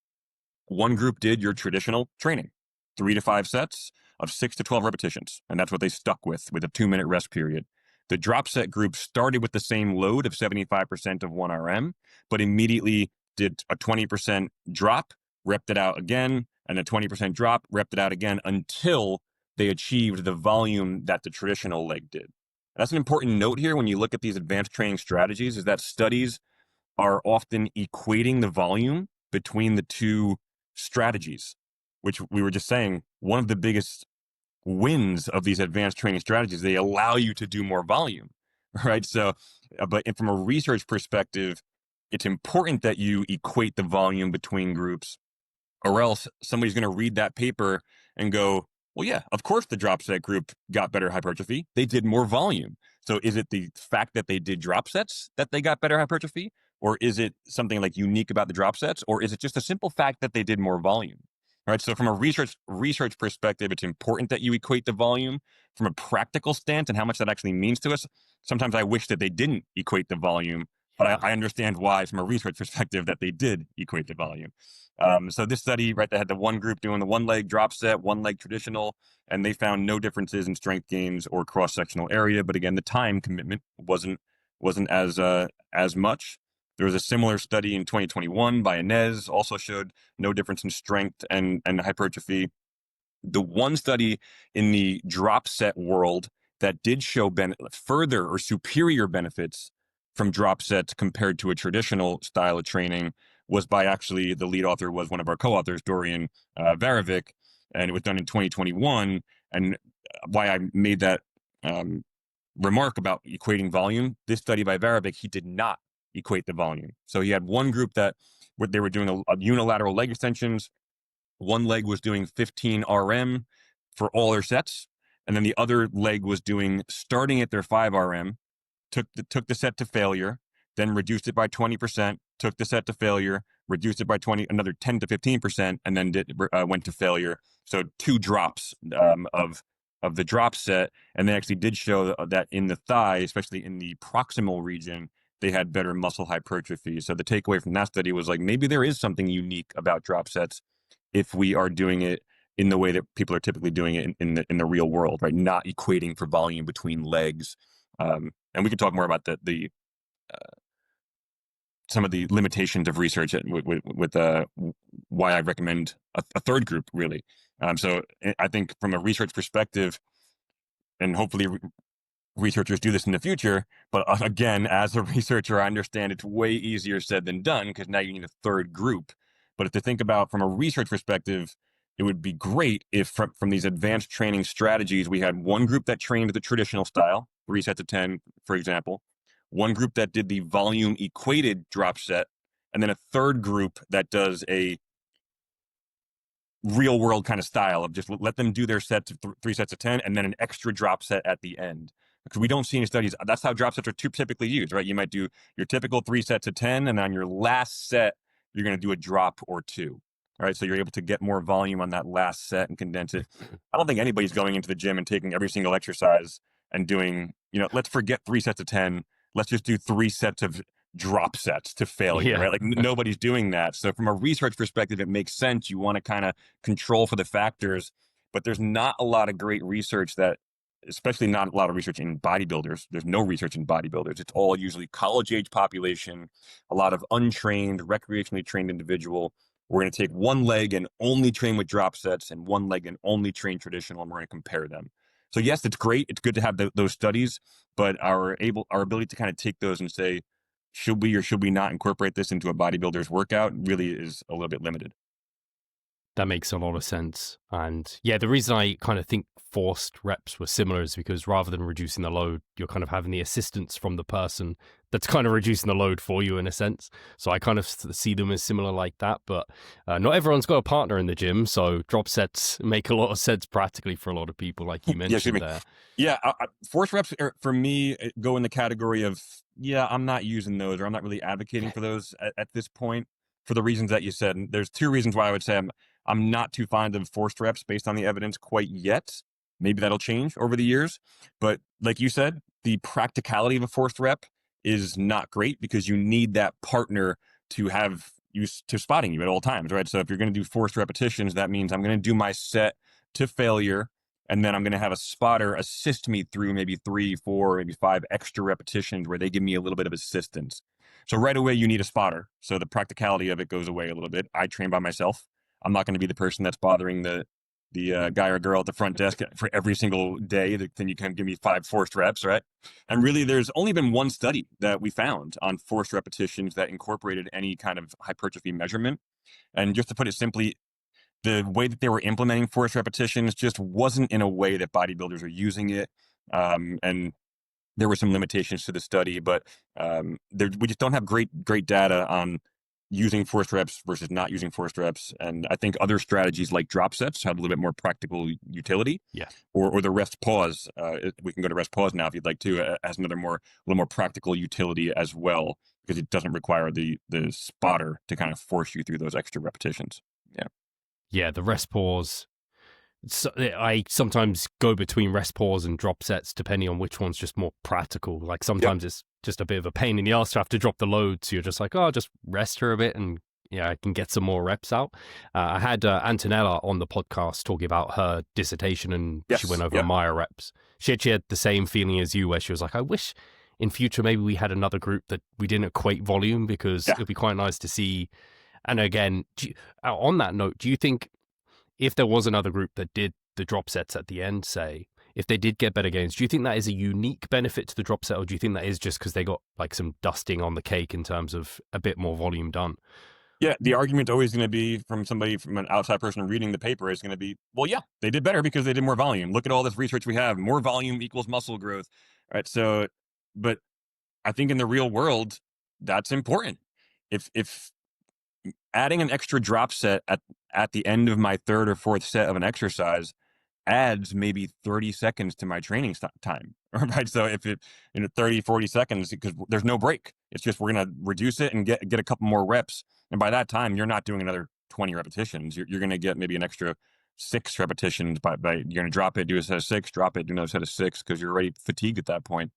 One group did your traditional training, 3 to 5 sets of 6 to 12 repetitions. And that's what they stuck with a 2-minute rest period. The drop set group started with the same load of 75% of 1 RM, but immediately did a 20% drop, repped it out again, and a 20% drop, repped it out again, until they achieved the volume that the traditional leg did. And that's an important note here when you look at these advanced training strategies, is that studies are often equating the volume between the 2 strategies, which we were just saying, one of the biggest wins of these advanced training strategies, they allow you to do more volume, right? So, but from a research perspective, it's important that you equate the volume between groups, or else somebody's going to read that paper and go, well, yeah, of course the drop set group got better hypertrophy. They did more volume. So is it the fact that they did drop sets that they got better hypertrophy? Or is it something like unique about the drop sets? Or is it just a simple fact that they did more volume? All right. So from a research perspective, it's important that you equate the volume. From a practical stance and how much that actually means to us, sometimes I wish that they didn't equate the volume. But I understand why, from a research perspective, that they did equate the volume. So this study, right, they had the one group doing the one leg drop set, one leg traditional, and they found no differences in strength gains or cross-sectional area. But again, the time commitment wasn't as much. There was a similar study in 2021 by Inez, also showed no difference in strength and hypertrophy. The one study in the drop set world that did show further or superior benefits from drop sets compared to a traditional style of training was by, actually, the lead author was one of our co-authors, Dorian Varovic, and it was done in 2021. And why I made that remark about equating volume, this study by Varovic, he did not equate the volume. So he had one group that they were doing a unilateral leg extensions. One leg was doing 15 RM for all their sets, and then the other leg was doing, starting at their 5 RM, took the set to failure, then reduced it by 20%, took the set to failure, reduced it by another 10 to 15%, and then went to failure. So 2 drops of the drop set, and they actually did show that in the thigh, especially in the proximal region, they had better muscle hypertrophy. So the takeaway from that study was, like, maybe there is something unique about drop sets if we are doing it in the way that people are typically doing it in the real world, right? Not equating for volume between legs. And we can talk more about the some of the limitations of research with why I recommend a third group, really. So I think from a research perspective, and hopefully researchers do this in the future, but again, as a researcher, I understand it's way easier said than done, because now you need a third group. But if to think about from a research perspective, it would be great if from these advanced training strategies, we had one group that trained the traditional style, 3 sets of 10, for example, one group that did the volume equated drop set, and then a third group that does a real world kind of style of just let them do their sets of 3 sets of 10 and then an extra drop set at the end. Because we don't see any studies. That's how drop sets are typically used, right? You might do your typical 3 sets of 10, and on your last set, you're going to do a drop or 2. All right, so you're able to get more volume on that last set and condense it. I don't think anybody's going into the gym and taking every single exercise and doing, let's forget 3 sets of 10. Let's just do 3 sets of drop sets to failure, right? Like nobody's doing that. So from a research perspective, it makes sense. You want to kind of control for the factors, but there's not a lot of great research especially not a lot of research in bodybuilders. There's no research in bodybuilders. It's all usually college age population, a lot of untrained, recreationally trained individual. We're going to take one leg and only train with drop sets, and one leg and only train traditional, and we're going to compare them. So yes, it's great. It's good to have those studies, but our ability to kind of take those and say, should we or should we not incorporate this into a bodybuilder's workout, really is a little bit limited. That makes a lot of sense. And yeah, the reason I kind of think forced reps were similar is because rather than reducing the load, you're kind of having the assistance from the person that's kind of reducing the load for you in a sense. So I kind of see them as similar like that, but not everyone's got a partner in the gym. So drop sets make a lot of sense practically for a lot of people, like you mentioned there. Yeah, forced reps for me go in the category of, I'm not using those, or I'm not really advocating for those at this point, for the reasons that you said. And there's 2 reasons why I would say I'm not too fond of forced reps based on the evidence quite yet. Maybe that'll change over the years. But like you said, the practicality of a forced rep is not great, because you need that partner to have used to spotting you at all times, right? So if you're going to do forced repetitions, that means I'm going to do my set to failure, and then I'm going to have a spotter assist me through maybe 3, 4, maybe 5 extra repetitions where they give me a little bit of assistance. So right away, you need a spotter. So the practicality of it goes away a little bit. I train by myself. I'm not going to be the person that's bothering the guy or girl at the front desk for every single day. Then you can give me 5 forced reps, right? And really, there's only been one study that we found on forced repetitions that incorporated any kind of hypertrophy measurement. And just to put it simply, the way that they were implementing forced repetitions just wasn't in a way that bodybuilders are using it. And there were some limitations to the study, but we just don't have great data on using forced reps versus not using forced reps. And I think other strategies like drop sets have a little bit more practical utility. Yeah. Or the rest pause. We can go to rest pause now if you'd like to. Has another a little more practical utility as well, because it doesn't require the spotter to kind of force you through those extra repetitions. Yeah. Yeah, the rest pause. So I sometimes go between rest pause and drop sets depending on which one's just more practical. Like sometimes it's just a bit of a pain in the ass to have to drop the load. So you're just like, oh, just rest her a bit and yeah, I can get some more reps out. I had Antonella on the podcast talking about her dissertation and she went over Maya reps. She had the same feeling as you where she was like, I wish in future maybe we had another group that we didn't equate volume because it would be quite nice to see. And again, on that note, do you think if there was another group that did the drop sets at the end, say, if they did get better gains, do you think that is a unique benefit to the drop set, or do you think that is just because they got like some dusting on the cake in terms of a bit more volume done? Yeah, the argument always going to be from an outside person reading the paper is going to be, well, yeah, they did better because they did more volume. Look at all this research we have. More volume equals muscle growth, right? So, but I think in the real world, that's important. If adding an extra drop set at the end of my third or fourth set of an exercise adds maybe 30 seconds to my training time, right? So if it, 30, 40 seconds, because there's no break. It's just, we're going to reduce it and get a couple more reps. And by that time, you're not doing another 20 repetitions. You're going to get maybe an extra 6 repetitions by you're going to drop it, do a set of 6, drop it, do another set of 6, because you're already fatigued at that point.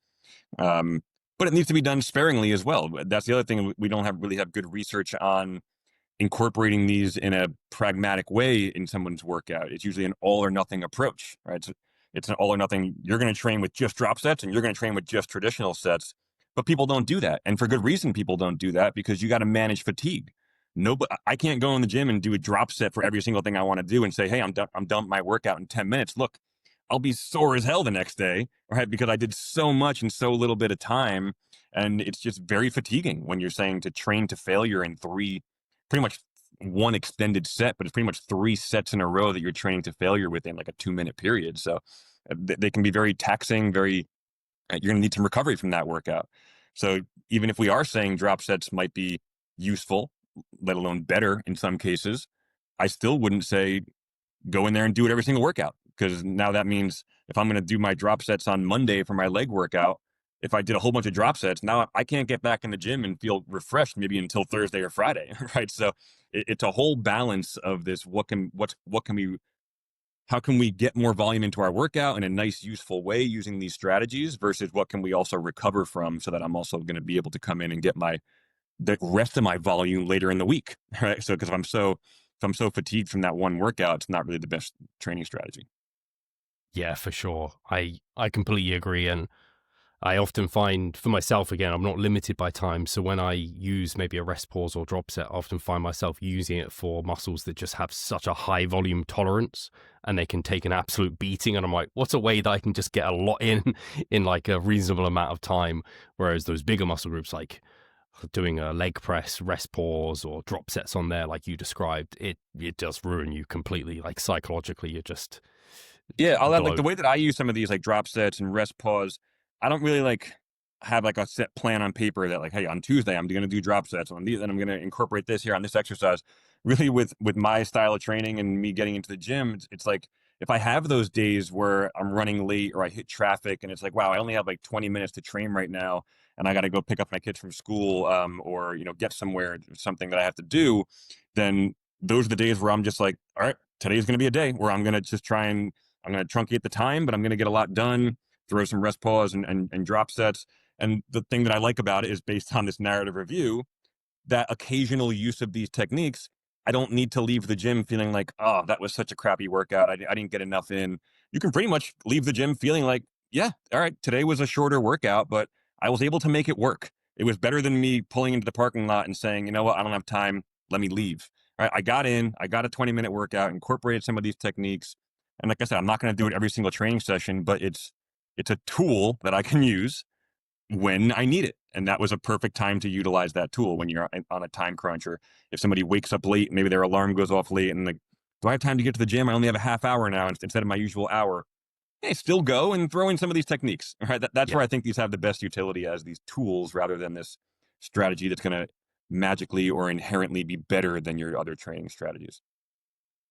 But it needs to be done sparingly as well. That's the other thing. We don't really have good research on incorporating these in a pragmatic way in someone's workout. It's usually an all or nothing approach, right? So it's an all or nothing. You're going to train with just drop sets and you're going to train with just traditional sets, but people don't do that. And for good reason, people don't do that, because you got to manage fatigue. I can't go in the gym and do a drop set for every single thing I want to do and say, hey, I'm done with my workout in 10 minutes. Look, I'll be sore as hell the next day, right? Because I did so much in so little bit of time. And it's just very fatiguing when you're saying to train to failure in pretty much one extended set, but it's pretty much 3 sets in a row that you're training to failure within like a 2-minute period. So they can be very taxing, you're going to need some recovery from that workout. So even if we are saying drop sets might be useful, let alone better in some cases, I still wouldn't say go in there and do it every single workout, because now that means if I'm going to do my drop sets on Monday for my leg workout, if I did a whole bunch of drop sets, now I can't get back in the gym and feel refreshed maybe until Thursday or Friday, right? So it's a whole balance of this. How can we get more volume into our workout in a nice, useful way using these strategies, versus what can we also recover from, so that I'm also going to be able to come in and get the rest of my volume later in the week, right? So because if I'm so fatigued from that one workout, it's not really the best training strategy. Yeah, for sure. I completely agree. And I often find for myself, again, I'm not limited by time. So when I use maybe a rest pause or drop set, I often find myself using it for muscles that just have such a high volume tolerance and they can take an absolute beating. And I'm like, what's a way that I can just get a lot in like a reasonable amount of time? Whereas those bigger muscle groups, like doing a leg press, rest pause, or drop sets on there, like you described, it does ruin you completely. Like psychologically, you're just... Yeah, I'll have like the way that I use some of these like drop sets and rest pause. I don't really like have like a set plan on paper that like, hey, on Tuesday I'm going to do drop sets on these, and I'm going to incorporate this here on this exercise. Really, with my style of training and me getting into the gym, it's like if I have those days where I'm running late or I hit traffic and it's like, wow, I only have like 20 minutes to train right now, and I got to go pick up my kids from school, or get somewhere, something that I have to do, then those are the days where I'm just like, all right, today's going to be a day where I'm going to just I'm going to truncate the time, but I'm going to get a lot done, throw some rest pause and drop sets. And the thing that I like about it is, based on this narrative review, that occasional use of these techniques, I don't need to leave the gym feeling like, oh, that was such a crappy workout. I didn't get enough in. You can pretty much leave the gym feeling like, yeah, all right, today was a shorter workout, but I was able to make it work. It was better than me pulling into the parking lot and saying, you know what, I don't have time, let me leave. All right, I got a 20-minute workout, incorporated some of these techniques. And like I said, I'm not going to do it every single training session, but it's a tool that I can use when I need it. And that was a perfect time to utilize that tool when you're on a time crunch, or if somebody wakes up late, maybe their alarm goes off late and like, do I have time to get to the gym? I only have a half hour now instead of my usual hour. Hey, still go and throw in some of these techniques. All right, that's where I think these have the best utility, as these tools, rather than this strategy that's going to magically or inherently be better than your other training strategies.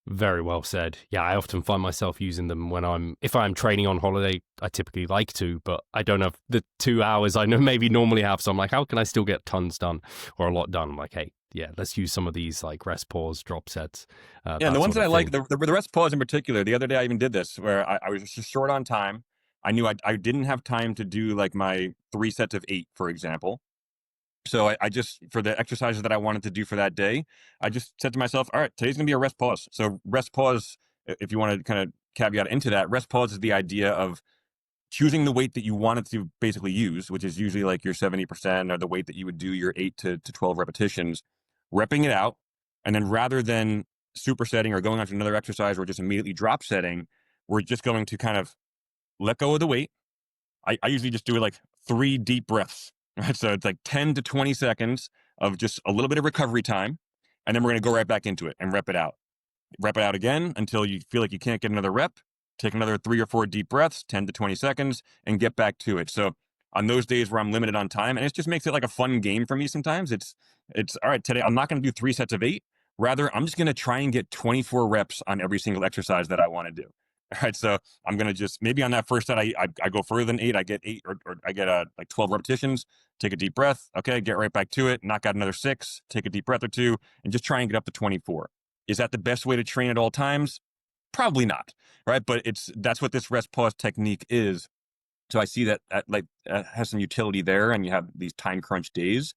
Very well said. Yeah, I often find myself using them if I'm training on holiday. I typically like to, but I don't have the 2 hours I normally have. So I'm like, how can I still get tons done or a lot done? I'm like, hey, yeah, let's use some of these like rest pause, drop sets. And the ones that I like, the rest pause in particular, the other day I even did this where I was just short on time. I knew I didn't have time to do like my 3 sets of 8, for example. So I just, for the exercises that I wanted to do for that day, I just said to myself, all right, today's going to be a rest pause. So rest pause, if you want to kind of caveat into that, rest pause is the idea of choosing the weight that you wanted to basically use, which is usually like your 70% or the weight that you would do your 8 to 12 repetitions, repping it out. And then rather than supersetting or going on to another exercise or just immediately drop setting, we're just going to kind of let go of the weight. I usually just do it like 3 deep breaths, right? So it's like 10 to 20 seconds of just a little bit of recovery time. And then we're going to go right back into it and rep it out. Rep it out again until you feel like you can't get another rep. Take another 3 or 4 deep breaths, 10 to 20 seconds, and get back to it. So on those days where I'm limited on time, and it just makes it like a fun game for me sometimes, it's all right, today I'm not going to do 3 sets of 8. Rather, I'm just going to try and get 24 reps on every single exercise that I want to do. All right, so I'm going to just, maybe on that first set, I go further than 8. I get 8 or I get like 12 repetitions, take a deep breath. Okay, get right back to it. Knock out another 6, take a deep breath or 2, and just try and get up to 24. Is that the best way to train at all times? Probably not, right? But that's what this rest pause technique is. So I see that has some utility there, and you have these time crunch days.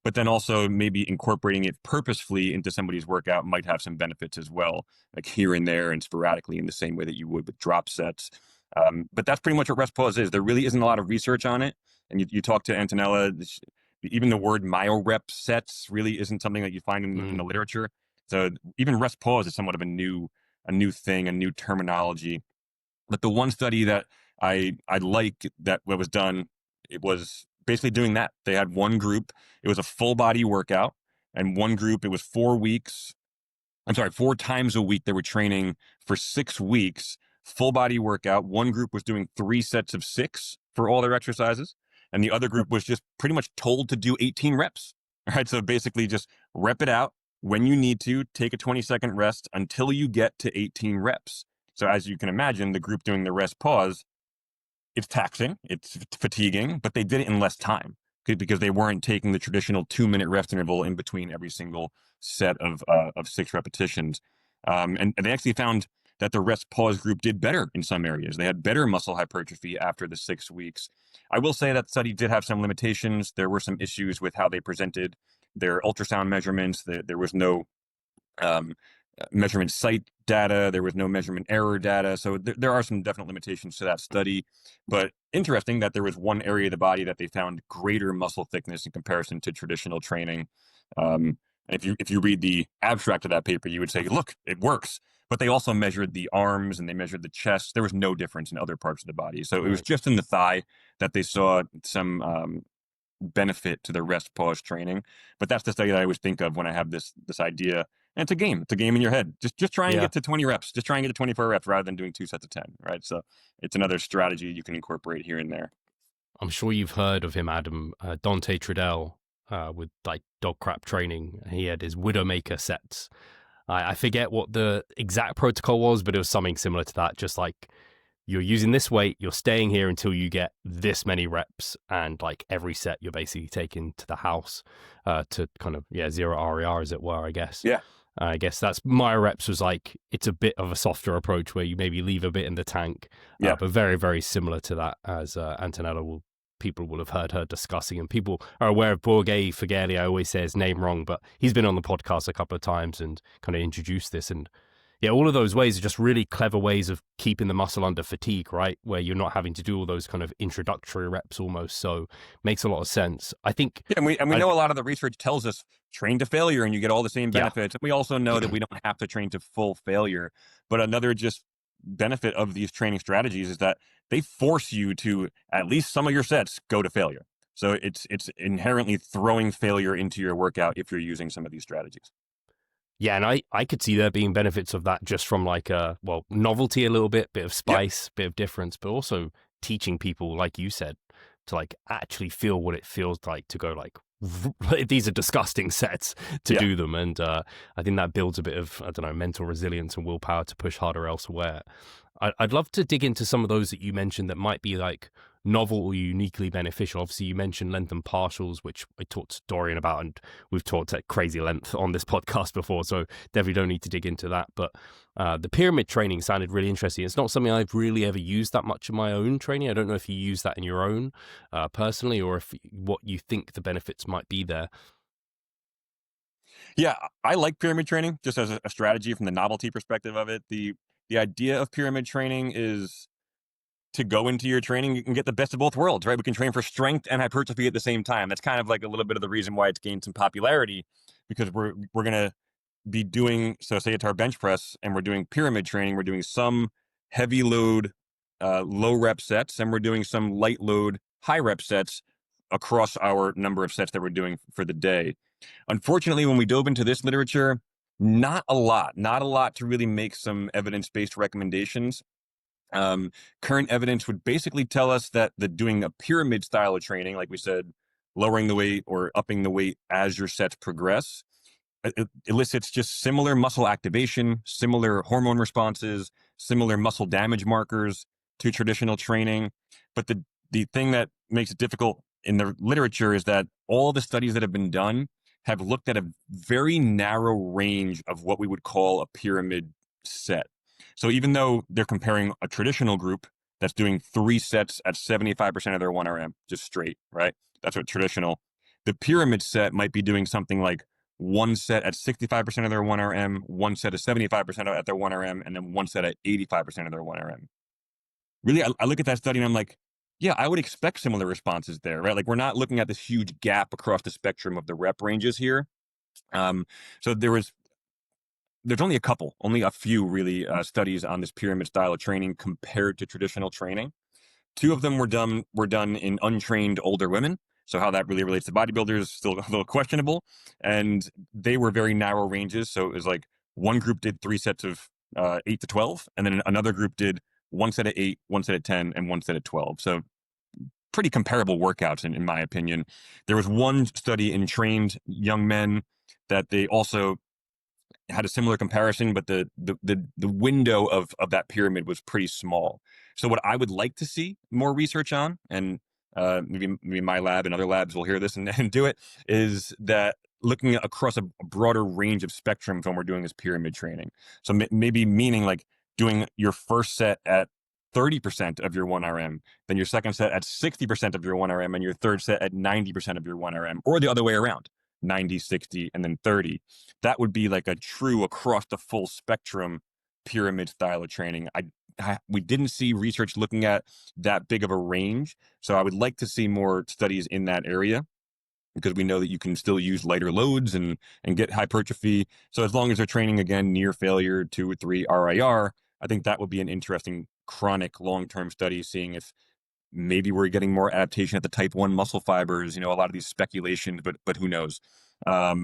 But then also maybe incorporating it purposefully into somebody's workout might have some benefits as well, like here and there and sporadically in the same way that you would with drop sets. But that's pretty much what rest pause is. There really isn't a lot of research on it. And you talk to Antonella, even the word myo-rep sets really isn't something that you find in the literature. So even rest pause is somewhat of a new thing, a new terminology. But the one study that I like that what was done, it was basically doing that. They had one group, it was a full body workout, and one group, it was 4 times a week. They were training for 6 weeks, full body workout. One group was doing 3 sets of 6 for all their exercises, and the other group was just pretty much told to do 18 reps. All right, so basically just rep it out. When you need to, take a 20-second rest until you get to 18 reps. So as you can imagine, the group doing the rest pause, it's taxing, it's fatiguing, but they did it in less time because they weren't taking the traditional 2-minute rest interval in between every single set of 6 repetitions. And they actually found that the rest pause group did better in some areas. They had better muscle hypertrophy after the 6 weeks. I will say that study did have some limitations. There were some issues with how they presented their ultrasound measurements. There was no measurement site data. There was no measurement error data. So there are some definite limitations to that study. But interesting that there was one area of the body that they found greater muscle thickness in comparison to traditional training. If you read the abstract of that paper, you would say, look, it works. But they also measured the arms and they measured the chest. There was no difference in other parts of the body. So it was just in the thigh that they saw some benefit to the rest pause training. But that's the study that I always think of when I have this idea. And it's a game. It's a game in your head. Just try and get to 20 reps. Just try and get to 24 reps rather than doing 2 sets of 10, right? So it's another strategy you can incorporate here and there. I'm sure you've heard of him, Adam. Dante Trudell with like dog crap training. He had his Widowmaker sets. I forget what the exact protocol was, but it was something similar to that. Just like you're using this weight, you're staying here until you get this many reps, and like every set you're basically taking to the house to kind of zero RER as it were, I guess. Yeah. I guess that's my reps was like, it's a bit of a softer approach where you maybe leave a bit in the tank, but very, very similar to that as Antonella people will have heard her discussing, and people are aware of Borghi Fageli. I always say his name wrong, but he's been on the podcast a couple of times and kind of introduced this. And all of those ways are just really clever ways of keeping the muscle under fatigue, right? Where you're not having to do all those kind of introductory reps almost. So makes a lot of sense. I think. Yeah, and we know a lot of the research tells us train to failure and you get all the same benefits. And we also know that we don't have to train to full failure. But another just benefit of these training strategies is that they force you to, at least some of your sets, go to failure. So it's inherently throwing failure into your workout if you're using some of these strategies. Yeah, and I could see there being benefits of that just from like novelty a little bit of spice, bit of difference, but also teaching people, like you said, to like actually feel what it feels like to go like, these are disgusting sets to do them. And I think that builds a bit of, mental resilience and willpower to push harder elsewhere. I'd love to dig into some of those that you mentioned that might be like novel or uniquely beneficial? Obviously, you mentioned length and partials, which I talked to Dorian about, and we've talked at crazy length on this podcast before, so definitely don't need to dig into that. But the pyramid training sounded really interesting. It's not something I've really ever used that much in my own training. I don't know if you use that in your own personally, or if what you think the benefits might be there. Yeah, I like pyramid training just as a strategy from the novelty perspective of it. The idea of pyramid training is to go into your training, you can get the best of both worlds, right? We can train for strength and hypertrophy at the same time. That's kind of like a little bit of the reason why it's gained some popularity, because we're gonna be doing, so say it's our bench press and we're doing pyramid training, we're doing some heavy load, low rep sets, and we're doing some light load, high rep sets across our number of sets that we're doing for the day. Unfortunately, when we dove into this literature, not a lot to really make some evidence-based recommendations. Current evidence would basically tell us that doing a pyramid style of training, like we said, lowering the weight or upping the weight as your sets progress, it elicits just similar muscle activation, similar hormone responses, similar muscle damage markers to traditional training. But the thing that makes it difficult in the literature is that all the studies that have been done have looked at a very narrow range of what we would call a pyramid set. So even though they're comparing a traditional group that's doing 3 sets at 75% of their 1RM, just straight, right? That's what traditional. The pyramid set might be doing something like 1 set at 65% of their 1RM, 1 set at 75% at their 1RM, and then 1 set at 85% of their 1RM. Really, I look at that study and I'm like, yeah, I would expect similar responses there, right? Like, we're not looking at this huge gap across the spectrum of the rep ranges here. So there's only a few really studies on this pyramid style of training compared to traditional training. 2 of them were done in untrained older women. So how that really relates to bodybuilders is still a little questionable. And they were very narrow ranges. So it was like one group did 3 sets of 8 to 12, and then another group did 1 set of 8, 1 set of 10, and 1 set of 12. So pretty comparable workouts in my opinion. There was one study in trained young men that they also had a similar comparison, but the window of that pyramid was pretty small. So what I would like to see more research on, and maybe my lab and other labs will hear this and do it, is that looking across a broader range of spectrums when we're doing this pyramid training. So maybe meaning like doing your first set at 30% of your 1RM, then your second set at 60% of your 1RM, and your third set at 90% of your 1RM, or the other way around, 90, 60, and then 30. That would be like a true across the full spectrum pyramid style of training. We didn't see research looking at that big of a range. So I would like to see more studies in that area, because we know that you can still use lighter loads and get hypertrophy. So as long as they're training, again, near failure, 2 or 3 RIR, I think that would be an interesting chronic long-term study, seeing if maybe we're getting more adaptation at the type 1 muscle fibers, a lot of these speculations, but who knows? But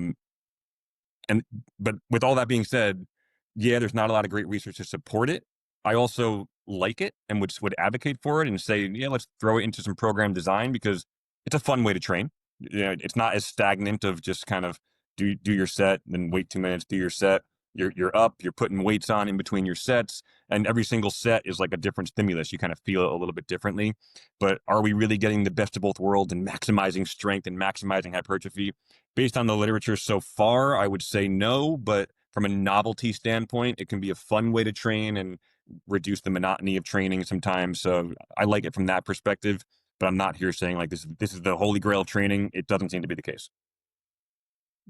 with all that being said, yeah, there's not a lot of great research to support it. I also like it and would advocate for it and say, yeah, let's throw it into some program design, because it's a fun way to train. It's not as stagnant of just kind of do your set, then wait 2 minutes, do your set. You're up, you're putting weights on in between your sets, and every single set is like a different stimulus. You kind of feel it a little bit differently. But are we really getting the best of both worlds and maximizing strength and maximizing hypertrophy? Based on the literature so far, I would say no, but from a novelty standpoint, it can be a fun way to train and reduce the monotony of training sometimes. So I like it from that perspective, but I'm not here saying like this is the holy grail of training. It doesn't seem to be the case.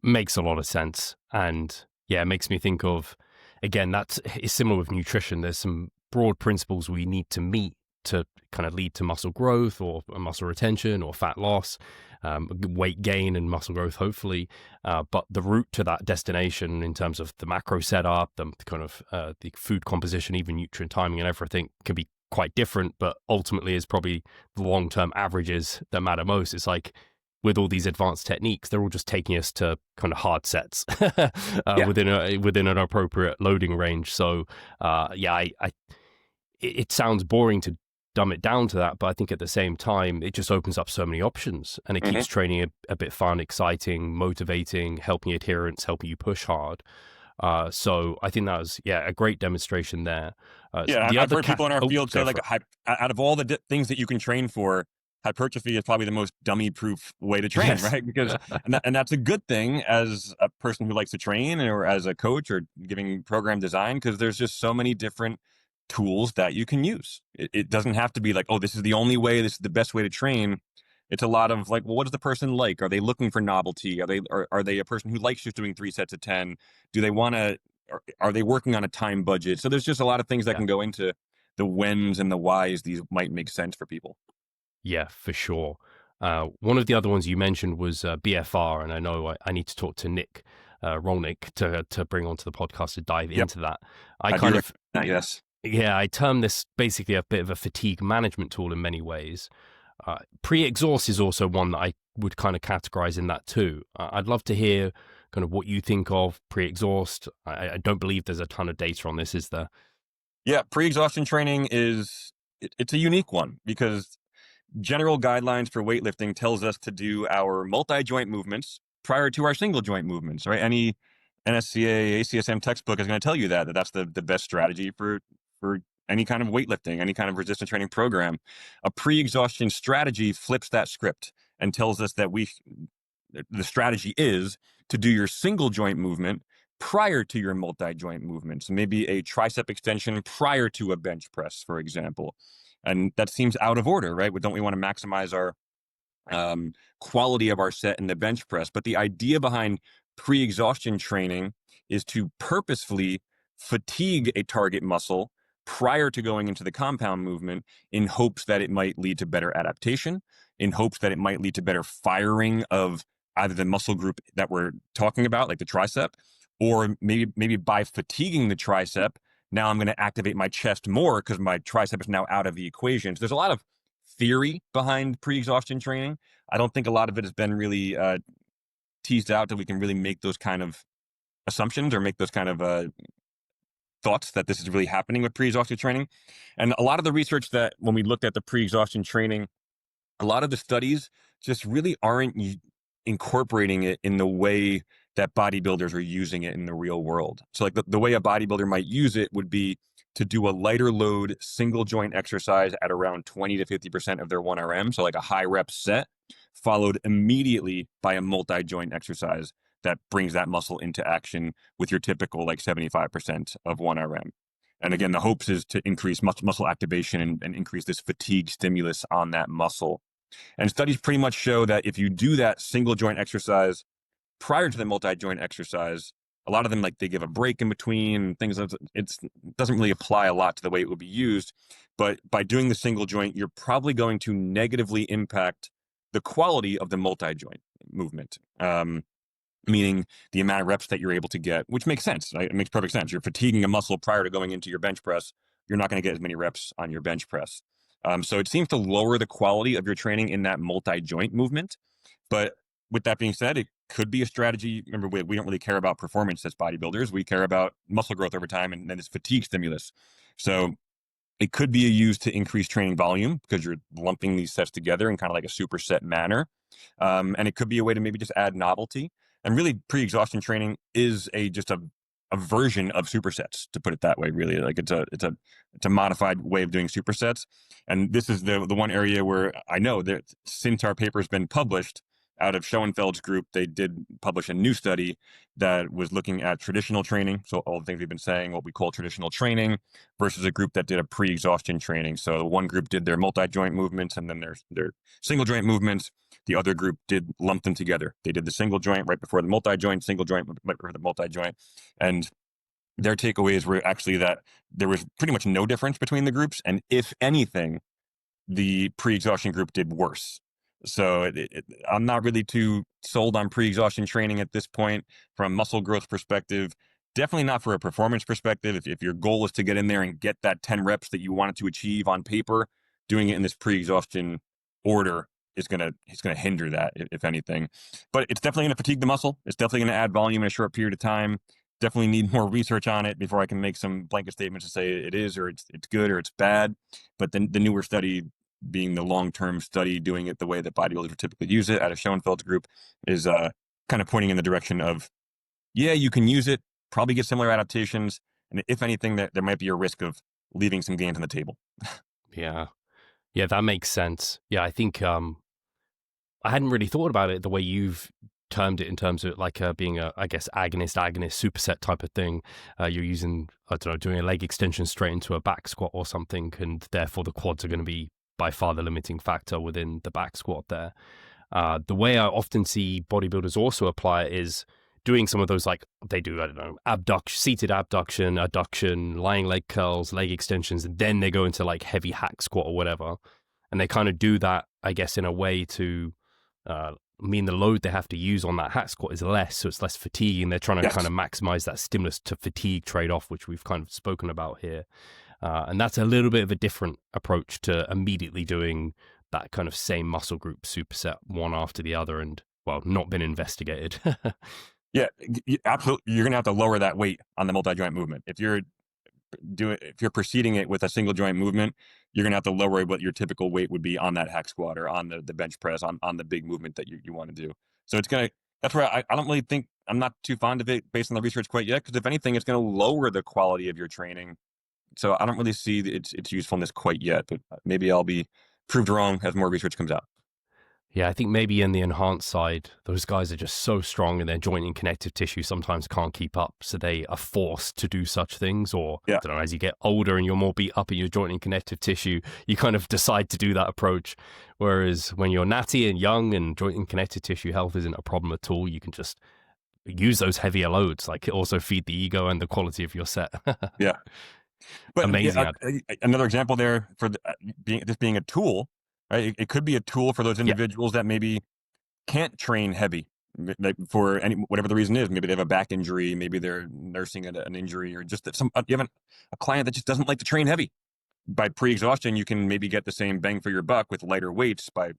Makes a lot of sense. And yeah, it makes me think of, again, it's similar with nutrition. There's some broad principles we need to meet to kind of lead to muscle growth or muscle retention or fat loss, weight gain and muscle growth, hopefully. But the route to that destination in terms of the macro setup, the kind of the food composition, even nutrient timing and everything can be quite different, but ultimately is probably the long-term averages that matter most. It's like, with all these advanced techniques, they're all just taking us to kind of hard sets within an appropriate loading range. So it sounds boring to dumb it down to that, but I think at the same time, it just opens up so many options, and it keeps training a bit fun, exciting, motivating, helping adherence, helping you push hard. So I think that was, a great demonstration there. Yeah, The I've other heard people in our field say go like for it. out of all the things that you can train for, hypertrophy is probably the most dummy-proof way to train, Yes. right? Because and that's a good thing as a person who likes to train or as a coach or giving program design, because there's just so many different tools that you can use. It doesn't have to be like, oh, this is the only way, this is the best way to train. It's a lot of like, well, what is the person like? Are they looking for novelty? Are they a person who likes just doing 3 sets of 10? Do they want to? Are they working on a time budget? So there's just a lot of things that Yeah. can go into the whens and the whys. These might make sense for people. Yeah, for sure. One of the other ones you mentioned was BFR, and I know I need to talk to Nick Rolnick to bring onto the podcast to dive Yep, into that. I I do kind recommend of that. Yes. I term this basically a bit of a fatigue management tool in many ways. Pre-exhaust is also one that I would kind of categorize in that too. I'd love to hear kind of what you think of pre-exhaust. I don't believe there's a ton of data on this, is there? Yeah, pre-exhaustion training it's a unique one because general guidelines for weightlifting tells us to do our multi-joint movements prior to our single joint movements, right? Any NSCA, ACSM textbook is going to tell you that's the best strategy for any kind of weightlifting, any kind of resistance training program. A pre-exhaustion strategy flips that script and tells us that the strategy is to do your single joint movement prior to your multi-joint movements. Maybe a tricep extension prior to a bench press, for example. And that seems out of order, right? Don't we want to maximize our quality of our set in the bench press? But the idea behind pre-exhaustion training is to purposefully fatigue a target muscle prior to going into the compound movement in hopes that it might lead to better adaptation, in hopes that it might lead to better firing of either the muscle group that we're talking about, like the tricep, or maybe by fatiguing the tricep, now I'm going to activate my chest more because my tricep is now out of the equation. So there's a lot of theory behind pre-exhaustion training. I don't think a lot of it has been really teased out that we can really make those kind of assumptions or make those kind of thoughts that this is really happening with pre-exhaustion training. And a lot of the research that when we looked at the pre-exhaustion training, a lot of the studies just really aren't incorporating it in the way that bodybuilders are using it in the real world. So like the way a bodybuilder might use it would be to do a lighter load single joint exercise at around 20 to 50% of their 1RM. So like a high rep set followed immediately by a multi-joint exercise that brings that muscle into action with your typical like 75% of 1RM. And again, the hopes is to increase muscle activation and increase this fatigue stimulus on that muscle. And studies pretty much show that if you do that single joint exercise prior to the multi-joint exercise, a lot of them like they give a break in between things. It doesn't really apply a lot to the way it would be used. But by doing the single joint, you're probably going to negatively impact the quality of the multi-joint movement. Meaning the amount of reps that you're able to get, which makes sense. Right? It makes perfect sense. You're fatiguing a muscle prior to going into your bench press. You're not going to get as many reps on your bench press. So it seems to lower the quality of your training in that multi-joint movement. But with that being said, it could be a strategy. Remember, we don't really care about performance as bodybuilders. We care about muscle growth over time and then this fatigue stimulus. So it could be used to increase training volume because you're lumping these sets together in kind of like a superset manner. And it could be a way to maybe just add novelty. And really, pre-exhaustion training is just a version of supersets, to put it that way. Really, like it's a modified way of doing supersets. And this is the one area where I know that since our paper has been published, out of Schoenfeld's group, they did publish a new study that was looking at traditional training. So all the things we've been saying, what we call traditional training, versus a group that did a pre-exhaustion training. So one group did their multi-joint movements and then their single joint movements. The other group did lump them together. They did the single joint right before the multi-joint, single joint right before the multi-joint. And their takeaways were actually that there was pretty much no difference between the groups. And if anything, the pre-exhaustion group did worse. So I'm not really too sold on pre-exhaustion training at this point from a muscle growth perspective. Definitely not for a performance perspective. If your goal is to get in there and get that 10 reps that you wanted to achieve on paper, doing it in this pre-exhaustion order is going to hinder that, if anything. But it's definitely going to fatigue the muscle. It's definitely going to add volume in a short period of time. Definitely need more research on it before I can make some blanket statements to say it is or it's good or it's bad. But then the newer study, being the long-term study, doing it the way that bodybuilders would typically use it out of Schoenfeld's group, is kind of pointing in the direction of, yeah, you can use it probably get similar adaptations. And if anything, there might be a risk of leaving some gains on the table. Yeah. Yeah, that makes sense. Yeah, I think I hadn't really thought about it the way you've termed it in terms of like being a, I guess, agonist, superset type of thing. You're using, I don't know, doing a leg extension straight into a back squat or something, and therefore the quads are going to be by far the limiting factor within the back squat there. The way I often see bodybuilders also apply it is doing some of those, like they do, I don't know, abduction, seated abduction, adduction, lying leg curls, leg extensions, and then they go into like heavy hack squat or whatever. And they kind of do that, I guess, in a way to mean the load they have to use on that hack squat is less, so it's less fatigue, and they're trying to kind of maximize that stimulus to fatigue trade-off, which we've kind of spoken about here. And that's a little bit of a different approach to immediately doing that kind of same muscle group superset one after the other and, well, not been investigated. Yeah, absolutely. You're going to have to lower that weight on the multi-joint movement. If you're preceding it with a single joint movement, you're going to have to lower what your typical weight would be on that hack squat or on the bench press, on the big movement that you want to do. So that's where I don't really think, I'm not too fond of it based on the research quite yet, because if anything, it's going to lower the quality of your training. So I don't really see its usefulness quite yet, but maybe I'll be proved wrong as more research comes out. Yeah, I think maybe in the enhanced side, those guys are just so strong and their joint and connective tissue sometimes can't keep up. So they are forced to do such things. Or, I don't know, as you get older and you're more beat up in your joint and connective tissue, you kind of decide to do that approach. Whereas when you're natty and young and joint and connective tissue health isn't a problem at all, you can just use those heavier loads. Like, also feed the ego and the quality of your set. Yeah. But amazing. Another example there for being a tool. Right? It could be a tool for those individuals that maybe can't train heavy for whatever the reason is. Maybe they have a back injury, maybe they're nursing an injury, or just that you have a client that just doesn't like to train heavy. By pre-exhaustion, you can maybe get the same bang for your buck with lighter weights by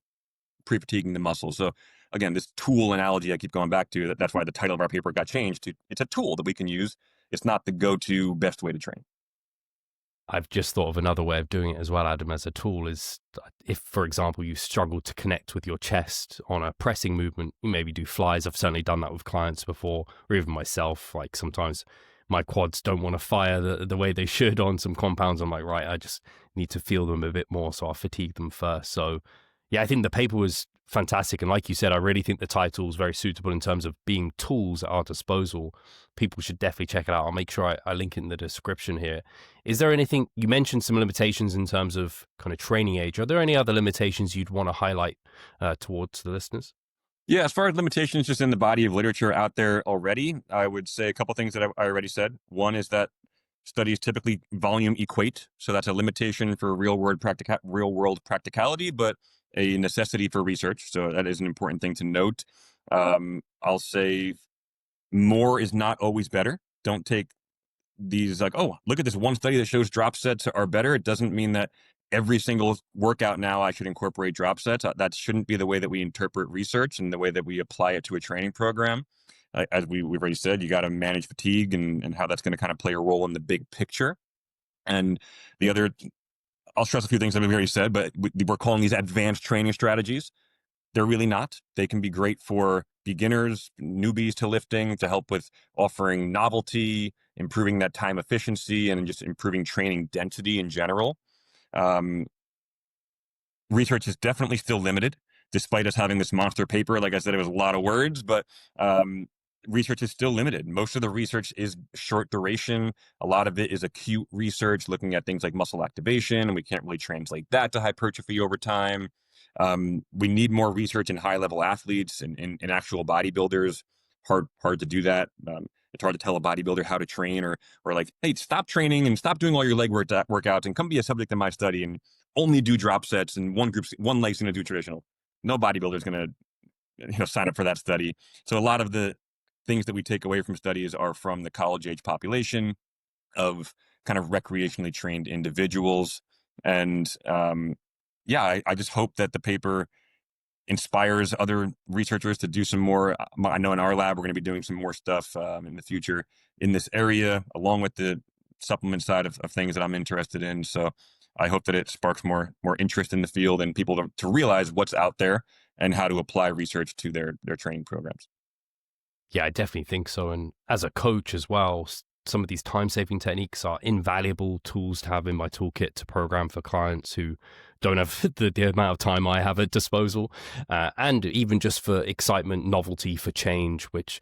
pre-fatiguing the muscles. So again, this tool analogy I keep going back to, that's why the title of our paper got changed to, it's a tool that we can use. It's not the go-to best way to train. I've just thought of another way of doing it as well, Adam, as a tool is if, for example, you struggle to connect with your chest on a pressing movement, you maybe do flies. I've certainly done that with clients before, or even myself. Like sometimes my quads don't want to fire the way they should on some compounds. I'm like, right, I just need to feel them a bit more, so I'll fatigue them first. So yeah, I think the paper was fantastic. And like you said, I really think the title is very suitable in terms of being tools at our disposal. People should definitely check it out. I'll make sure I link it in the description here. Is there anything, you mentioned some limitations in terms of kind of training age. Are there any other limitations you'd want to highlight towards the listeners? Yeah, as far as limitations just in the body of literature out there already, I would say a couple things that I already said. One is that studies typically volume equate. So that's a limitation for real world practicality, but a necessity for research. So that is an important thing to note. I'll say more is not always better. Don't take these like, oh, look at this one study that shows drop sets are better. It doesn't mean that every single workout now I should incorporate drop sets. That shouldn't be the way that we interpret research and the way that we apply it to a training program. As we've already said, you got to manage fatigue and how that's going to kind of play a role in the big picture. And the other, I'll stress a few things that we've already said, but we're calling these advanced training strategies. They're really not. They can be great for beginners, newbies to lifting, to help with offering novelty, improving that time efficiency, and just improving training density in general. Research is definitely still limited, despite us having this monster paper. Like I said, it was a lot of words, but research is still limited. Most of the research is short duration. A lot of it is acute research, looking at things like muscle activation, and we can't really translate that to hypertrophy over time. We need more research in high-level athletes and in actual bodybuilders. Hard to do that. It's hard to tell a bodybuilder how to train or like, hey, stop training and stop doing all your leg workouts and come be a subject in my study and only do drop sets and one leg's going to do traditional. No bodybuilder is going to sign up for that study. So a lot of the things that we take away from studies are from the college age population of kind of recreationally trained individuals. And I just hope that the paper inspires other researchers to do some more. I know in our lab, we're going to be doing some more stuff in the future in this area, along with the supplement side of things that I'm interested in. So I hope that it sparks more interest in the field and people to realize what's out there and how to apply research to their training programs. Yeah, I definitely think so. And as a coach as well, some of these time saving techniques are invaluable tools to have in my toolkit to program for clients who don't have the amount of time I have at disposal. And even just for excitement, novelty, for change, which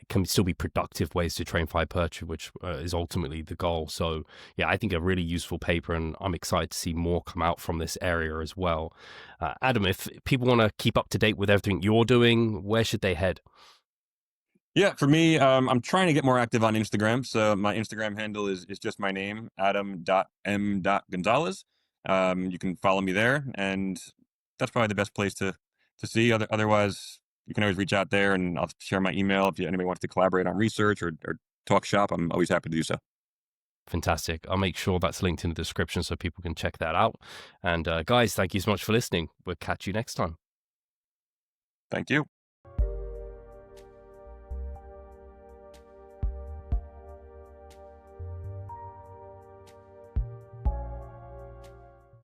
can still be productive ways to train for hypertrophy, which is ultimately the goal. So, yeah, I think a really useful paper, and I'm excited to see more come out from this area as well. Adam, if people want to keep up to date with everything you're doing, where should they head? Yeah, for me, I'm trying to get more active on Instagram. So my Instagram handle is just my name, adam.m.gonzalez. You can follow me there, and that's probably the best place to see. Otherwise, you can always reach out there, and I'll share my email if anybody wants to collaborate on research or talk shop. I'm always happy to do so. Fantastic. I'll make sure that's linked in the description so people can check that out. And guys, thank you so much for listening. We'll catch you next time. Thank you.